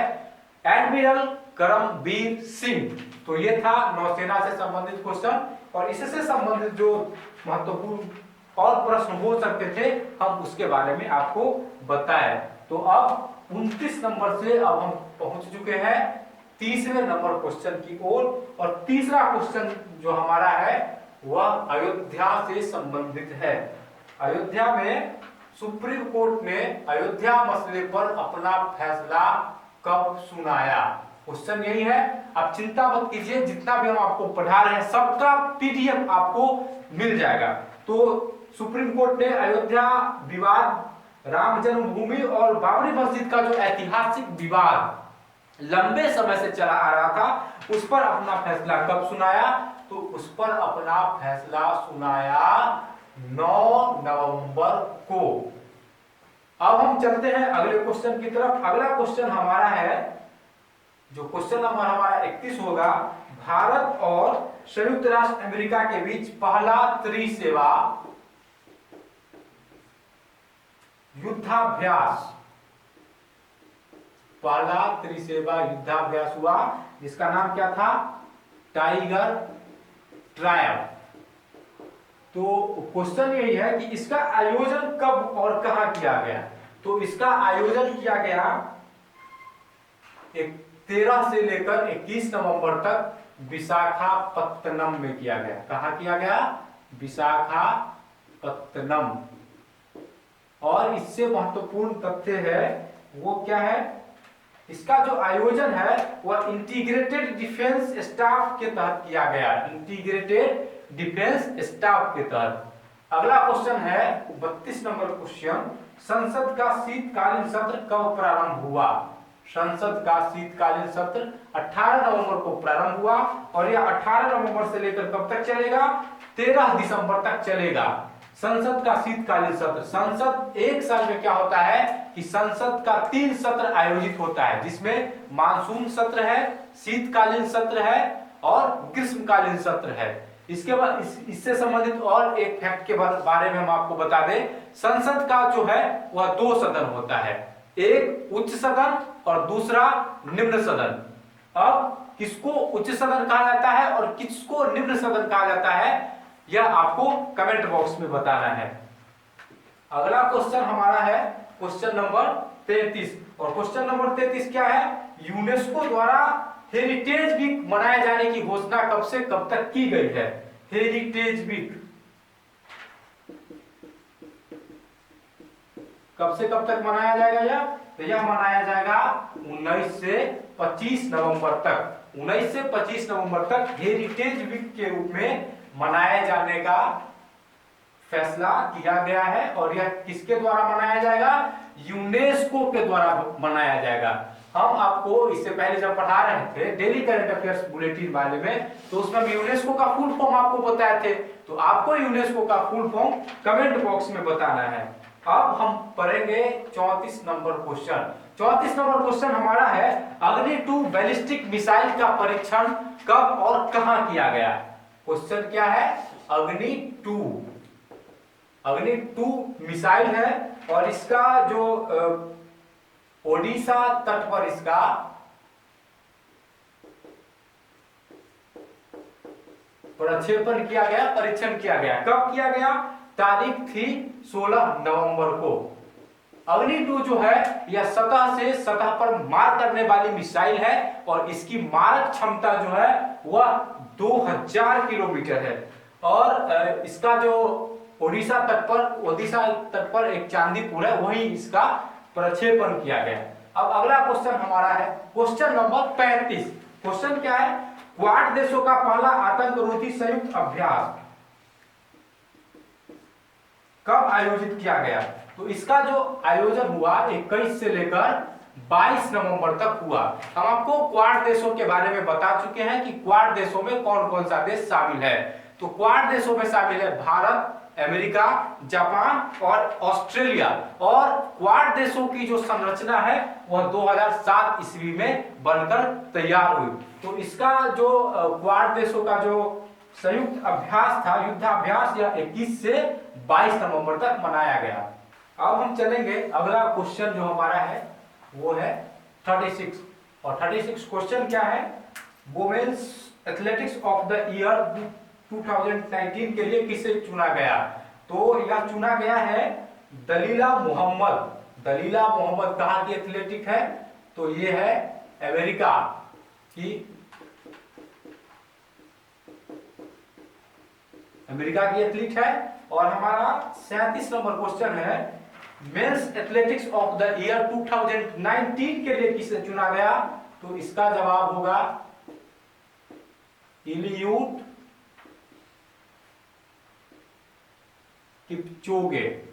एडमिरल करमबीर सिंह। तो ये था नौसेना से संबंधित क्वेश्चन और इससे संबंधित जो महत्वपूर्ण और प्रश्न हो सकते थे हम उसके बारे में आपको बताएं। तो अब 29 नंबर से अब हम पहुंच चुके हैं 30वें नंबर क्वेश्चन की ओर। और तीसरा क्वेश्चन जो हमारा है वह अयोध्या से संबंधित है। अयोध्या में सुप्रीम कोर्ट ने अयोध्या मसले पर अपना फैसला कब सुनाया? क्वेश्चन यही है। आप चिंता मत कीजिए, जितना भी हम आपको पढ़ा रहे हैं सबका PDF आपको मिल जाएगा। तो सुप्रीम कोर्ट ने अयोध्या विवाद, राम जन्मभूमि और बाबरी मस्जिद का जो ऐतिहासिक विवाद लंबे समय से चला आ रहा था उस पर अपना फैसला कब सुनाया? तो उस पर अपना फैसला सुनाया 9 नवंबर को। अब हम चलते हैं अगले क्वेश्चन की तरफ। अगला क्वेश्चन हमारा है, जो क्वेश्चन नंबर हमारा 31 होगा, भारत और संयुक्त राष्ट्र अमेरिका के बीच पहला त्रिसेवा युद्धाभ्यास, पहला त्रिसेवा युद्धाभ्यास हुआ जिसका नाम क्या था? Tiger trial. तो क्वेश्चन यही है कि इसका आयोजन कब और कहां किया गया? तो इसका आयोजन किया गया 13 से लेकर 21 नवंबर तक विशाखापत्तनम में किया गया। कहां किया गया? विशाखापत्तनम। और इससे महत्वपूर्ण तथ्य है वो क्या है? इसका जो आयोजन है वह इंटीग्रेटेड डिफेंस स्टाफ के तहत किया गया। इंटीग्रेटेड डिफेंस स्टाफ के तहत। अगला क्वेश्चन है 32 नंबर क्वेश्चन, संसद का शीतकालीन सत्र कब प्रारंभ हुआ? संसद का शीतकालीन सत्र 18 नवंबर को प्रारंभ हुआ और यह 18 नवंबर से लेकर कब तक चलेगा? 13 दिसंबर तक चलेगा। संसद का शीतकालीन सत्र, संसद एक साल में क्या होता है कि संसद का 3 सत्र आयोजित होता है, जिसमें मानसून सत्र है, शीतकालीन सत्र है और ग्रीष्मकालीन सत्र है। इसके बाद इससे संबंधित और एक फैक्ट के बारे में हम आपको बता दें, संसद का जो है वह 2 सदन होता है, एक उच्च सदन और दूसरा निम्न सदन। अब किसको उच्च सदन कहा जाता है और किसको निम्न सदन कहा जाता है यह आपको कमेंट बॉक्स में बताना है। अगला क्वेश्चन हमारा है क्वेश्चन नंबर 33 और क्वेश्चन नंबर 33 क्या है? यूनेस्को द्वारा हेरिटेज वीक मनाए जाने की घोषणा कब से कब तक की गई है? हेरिटेज वीक कब से कब तक मनाया जाएगा यह? तो यह मनाया जाएगा 19 से 25 नवंबर तक। 19 से 25 नवंबर तक हेरिटेज वीक के रूप में मनाए जाने का फैसला किया गया है और यह किसके द्वारा मनाया जाएगा? यूनेस्को के द्वारा मनाया जाएगा। हम आपको इससे पहले जब पढ़ा रहे थे डेली करंट अफेयर्स बुलेटिन वाले में, तो उसमें हम यूनेस्को का फुल फॉर्म आपको बताए थे। तो आपको यूनेस्को का फुल फॉर्म कमेंट बॉक्स में बताना है। अब हम पढ़ेंगे 34 नंबर क्वेश्चन। 34 नंबर क्वेश्चन हमारा है अग्नि 2 बैलिस्टिक मिसाइल का परीक्षण कब और कहां किया गया। क्वेश्चन क्या है, अग्नि 2 मिसाइल है और इसका जो ओडिशा तट पर इसका प्रक्षेपण किया गया, परीक्षण किया गया। कब किया गया, तारीख थी 16 नवंबर को। अग्नि 2 जो है यह सतह से सतह पर मार करने वाली मिसाइल है और इसकी मारक क्षमता जो है वह 2000 किलोमीटर है। और इसका जो ओडिशा तट पर एक चांदीपुर है, वहीं इसका प्रक्षेपण किया गया। अब अगला क्वेश्चन हमारा है क्वेश्चन नंबर 35। क्वेश्चन क्या है, क्वाड देशों का पहला आतंकरोधी संयुक्त अभ्यास कब आयोजित किया गया। तो इसका जो आयोजन हुआ 21 से लेकर 22 नवंबर तक हुआ। हम आपको क्वाड देशों के बारे में बता चुके हैं कि क्वाड देशों में कौन कौन सा देश शामिल है। तो क्वाड देशों में शामिल है भारत, अमेरिका, जापान और ऑस्ट्रेलिया। और क्वाड देशों की जो संरचना है वह 2007 ईस्वी में बनकर तैयार हुई। तो इसका जो क्वाड देशों का जो संयुक्त अभ्यास था, युद्धाभ्यास, यह 21 से 22 नवंबर तक मनाया गया। अब हम चलेंगे, अगला क्वेश्चन जो हमारा है वो है 36। और 36 क्वेश्चन क्या है, women's athletics of the year 2019 के लिए किसे चुना गया। तो यह चुना गया है दलीला मोहम्मद। दलीला मोहम्मद कहाँ की एथलेटिक है, तो ये है अमेरिका की एथलीट है। और हमारा 37 नंबर क्वेश्चन है men's athletics of the year 2019 के लिए किसे चुना गया। तो इसका जवाब होगा इलियूड किपचोगे।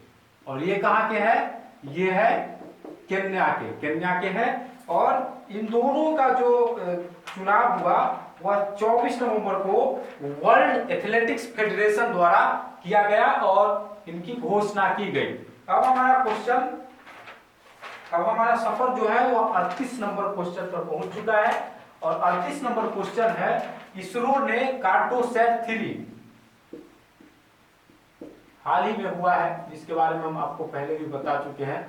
और ये कहां के है, ये है केन्या के है। और इन दोनों का जो चुनाव हुआ वह 24 नवंबर को वर्ल्ड एथलेटिक्स फेडरेशन द्वारा किया गया और इनकी घोषणा की गई। अब हमारा सफर जो है वो 38 नंबर क्वेश्चन पर पहुंच चुका है। और 38 नंबर क्वेश्चन है इसरो ने कार्टोसैट 3 हाल ही में हुआ है, जिसके बारे में हम आपको पहले भी बता चुके हैं।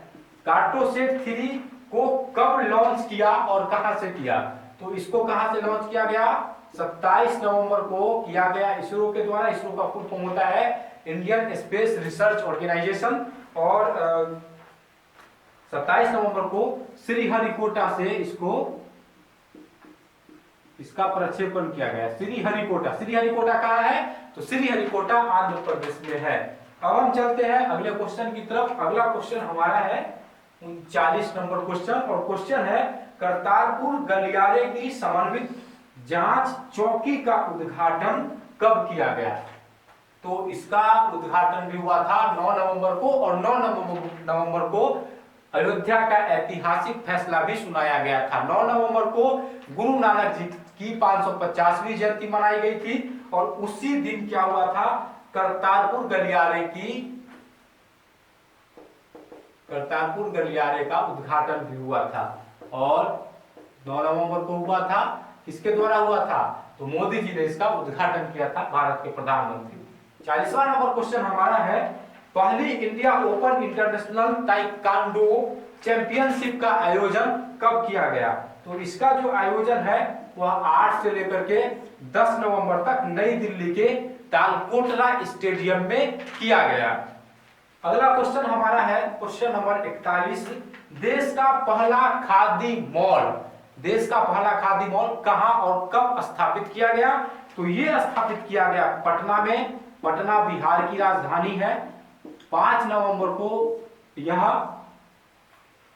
कार्टोसैट 3 को कब लॉन्च किया और कहां से किया। तो इसको कहां से लॉन्च किया गया, 27 नवंबर को किया गया इसरो के द्वारा। इसरो का फुल फॉर्म होता है इंडियन स्पेस रिसर्च ऑर्गेनाइजेशन। और 27 नवंबर को श्रीहरिकोटा से इसका प्रक्षेपण किया गया। श्रीहरिकोटा कहाँ है, तो श्रीहरिकोटा आंध्र प्रदेश में है। अब हम चलते हैं अगले क्वेश्चन की तरफ। अगला क्वेश्चन हमारा है 39 नंबर क्वेश्चन। और क्वेश्चन है करतारपुर गलियारे की समन्वित जांच चौकी का उद्घाटन कब किया गया। तो इसका उद्घाटन भी हुआ था 9 नवंबर को। और 9 नवंबर को अयोध्या का ऐतिहासिक फैसला भी सुनाया गया था। 9 नवंबर को गुरु नानक जी की 550वीं जयंती मनाई गई थी। और उसी दिन क्या हुआ था, करतारपुर गलियारे का उद्घाटन भी हुआ था। और 9 नवंबर को हुआ था, किसके द्वारा हुआ था, तो मोदी जी ने इसका उद्घाटन किया था, भारत के प्रधानमंत्री। 40वां नंबर क्वेश्चन हमारा है पहली India open international taekwondo championship का आयोजन कब किया गया। तो इसका जो आयोजन है वह 8 से लेकर के 10 नवंबर तक नई दिल्ली के तालकोटरा स्टेडियम में किया गया। अगला क्वेश्चन हमारा है क्वेश्चन नंबर 41। देश का पहला खादी मॉल कहां और कब स्थापित किया गया। तो ये स्थापित किया गया पटना में। पटना बिहार की राजधानी है। 5 नवंबर को यह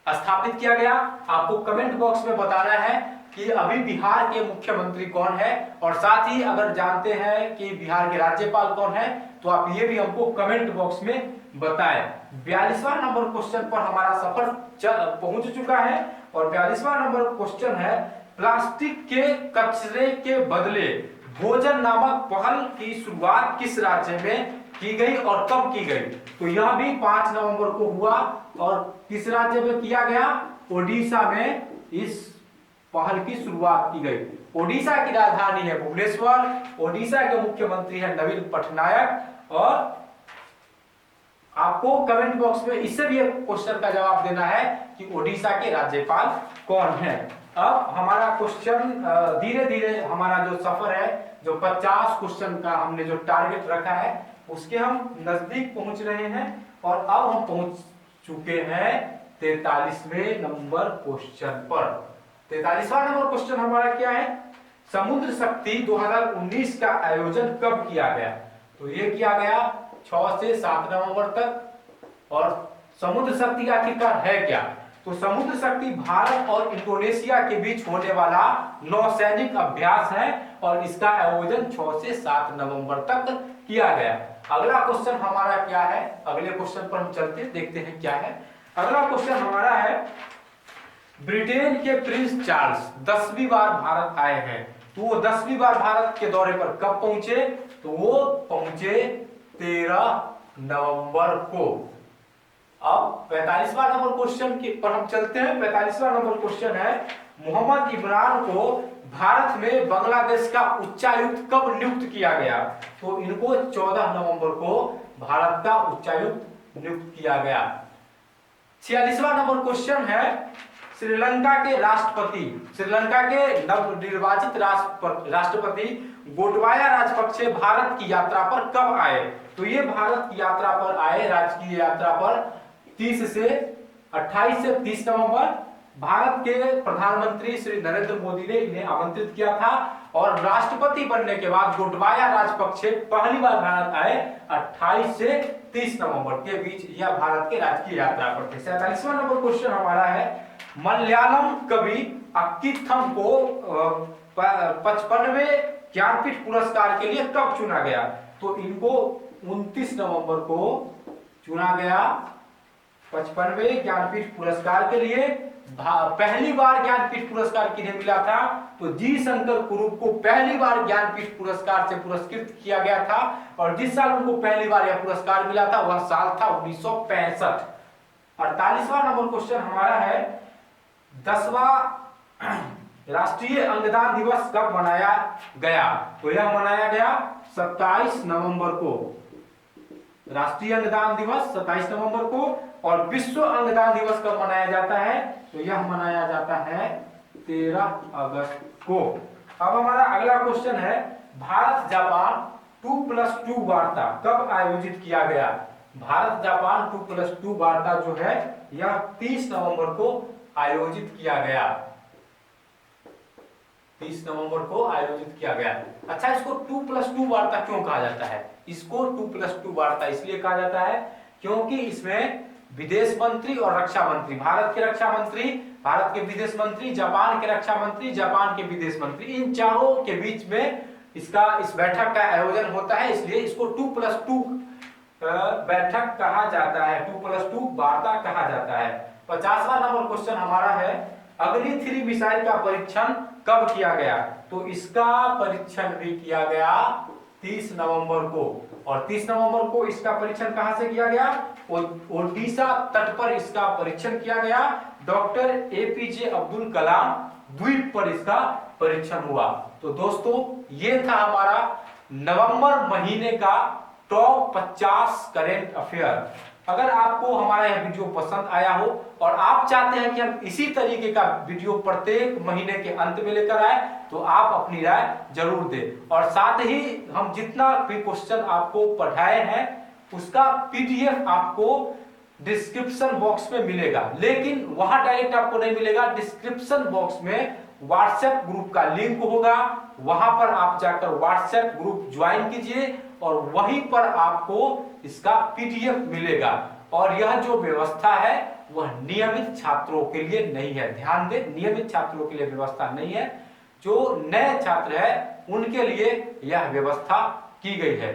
स्थापित किया गया। आपको कमेंट बॉक्स में बताना है कि अभी बिहार के मुख्यमंत्री कौन है, और साथ ही अगर जानते हैं कि बिहार के राज्यपाल कौन है तो आप ये भी हमको कमेंट बॉक्स में बताएं। 42वां नंबर क्वेश्चन पर हमारा सफर पहुंच चुका है। और 42वां नंबर क्वेश्चन है प्लास्टिक के कचरे के बदले भोजन नामक पहल की शुरुआत किस राज्य में की गई और कब की गई। तो यह भी 5 नवंबर को हुआ। और किस राज्य में किया गया, ओडिशा में इस पहल की शुरुआत की गई। ओडिशा की राजधानी है भुवनेश्वर, ओडिशा के मुख्यमंत्री है नवीन पटनायक। और आपको कमेंट बॉक्स में इससे भी एक क्वेश्चन का जवाब देना है कि ओडिशा के राज्यपाल कौन है। अब हमारा क्वेश्चन धीरे धीरे हमारा जो सफर है, जो 50 क्वेश्चन का हमने जो टारगेट रखा है उसके हम नजदीक पहुंच रहे हैं। और अब हम पहुंच चुके हैं 43वें नंबर क्वेश्चन पर। 43वां नंबर क्वेश्चन हमारा क्या है, समुद्र शक्ति 2019 का आयोजन कब किया गया। तो ये किया गया 6 से 7 नवंबर तक। और समुद्र शक्ति आखिरकार है क्या, तो समुद्र शक्ति भारत और इंडोनेशिया के बीच होने वाला नौसैनिक अभ्यास है और इसका आयोजन 6 से 7 नवंबर तक किया गया। अगला क्वेश्चन हमारा क्या है, अगले क्वेश्चन पर हम चलते हैं, देखते हैं क्या है। अगला क्वेश्चन हमारा है, ब्रिटेन के प्रिंस चार्ल्स 10वीं बार भारत आए हैं, तो वो 10वीं बार भारत के दौरे पर कब पहुंचे, तो वो पहुंचे 13 नवंबर को। अब 45वां नंबर क्वेश्चन के पर हम चलते हैं। 45वां नंबर क्वेश्चन है, मोहम्मद इमरान को भारत में बांग्लादेश का उच्चायुक्त कब नियुक्त किया गया, तो इनको 14 नवंबर को भारत का उच्चायुक्त नियुक्त किया गया। 46वां नंबर क्वेश्चन है, श्रीलंका के राष्ट्रपति, श्रीलंका के नवनिर्वाचित राष्ट्रपति गोटबाया राजपक्षे भारत की यात्रा पर कब आए, तो ये भारत की यात्रा पर आए, राजकीय यात्रा पर 28 से 30 नवंबर। भारत के प्रधानमंत्री श्री नरेंद्र मोदी ने इन्हें आमंत्रित किया था और राष्ट्रपति बनने के बाद गोटबाया राजपक्षे पहली बार भारत आए 28 से 30 नवंबर के बीच, यह भारत के राजकीय यात्रा पर थे। 47वां नंबर क्वेश्चन हमारा है, मलयालम कवि अक्कीथम को 55वें ज्ञानपीठ पुरस्कार के लिए कब चुना गया, तो इनको 29 नवंबर को चुना गया 55वें ज्ञानपीठ पुरस्कार के लिए। पहली बार ज्ञानपीठ पुरस्कार किन्हें मिला था, तो जी शंकर कुरूप को पहली बार ज्ञानपीठ पुरस्कार से पुरस्कृत किया गया था और जिस साल उनको पहली बार यह पुरस्कार मिला था वह साल था 1965। 48वां नंबर क्वेश्चन हमारा है, 10वां राष्ट्रीय अंगदान दिवस कब मनाया गया, तो यह मनाया गया 27 नवंबर को। राष्ट्रीय अंगदान दिवस 27 नवंबर को। और विश्व अंगदान दिवस कब मनाया जाता है, तो यह मनाया जाता है 13 अगस्त को। अब हमारा अगला क्वेश्चन है, भारत जापान 2+2 वार्ता कब आयोजित किया गया। भारत जापान 2+2 वार्ता जो है यह 30 नवंबर को आयोजित किया गया। 30 नवंबर को आयोजित किया गया। अच्छा, इसको 2+2 वार्ता क्यों कहा जाता है, इसको 2+2 वार्ता इसलिए कहा जाता है क्योंकि इसमें विदेश मंत्री और रक्षा मंत्री, भारत के रक्षा मंत्री, भारत के विदेश मंत्री, जापान के रक्षा मंत्री, जापान के विदेश मंत्री, इन चारों के बीच में इस बैठक का आयोजन होता है, इसलिए इसको 2+2 बैठक कहा जाता है, 2+2 वार्ता कहा जाता है। 50वां नंबर क्वेश्चन हमारा है, अग्नि 3 मिसाइल का परीक्षण कब किया गया, तो इसका परीक्षण भी किया गया 30 नवंबर को। और 30 नवंबर को इसका परीक्षण कहां से किया गया, ओडिशा तट पर इसका परीक्षण किया गया। डॉक्टर APJ अब्दुल कलाम द्वीप पर इसका परीक्षण हुआ। तो दोस्तों ये था हमारा नवंबर महीने का टॉप 50 करेंट अफेयर। अगर आपको हमारा यह वीडियो पसंद आया हो और आप चाहते हैं कि हम इसी तरीके का वीडियो प्रत्येक महीने के अंत में लेकर आए, तो आप अपनी राय जरूर दें। और साथ ही हम जितना भी क्वेश्चन आपको पढ़ाए हैं उसका PDF आपको डिस्क्रिप्शन बॉक्स में मिलेगा, लेकिन वहां डायरेक्ट आपको नहीं मिलेगा। डिस्क्रिप्शन बॉक्स में व्हाट्सएप ग्रुप का लिंक होगा, वहां पर आप जाकर व्हाट्सएप ग्रुप ज्वाइन कीजिए और वहीं पर आपको इसका PDF मिलेगा। और यह जो व्यवस्था है वह नियमित छात्रों के लिए नहीं है, ध्यान दें, नियमित छात्रों के लिए व्यवस्था नहीं है, जो नए छात्र है उनके लिए यह व्यवस्था की गई है।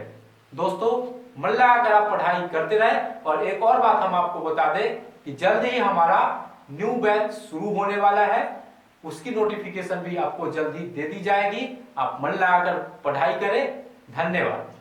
दोस्तों मन लगाकर आप पढ़ाई करते रहे। और एक और बात हम आपको बता दें कि जल्द ही हमारा न्यू बैच शुरू होने वाला है, उसकी नोटिफिकेशन भी आपको जल्दी दे दी जाएगी। आप मन लगाकर पढ़ाई करें। धन्यवाद।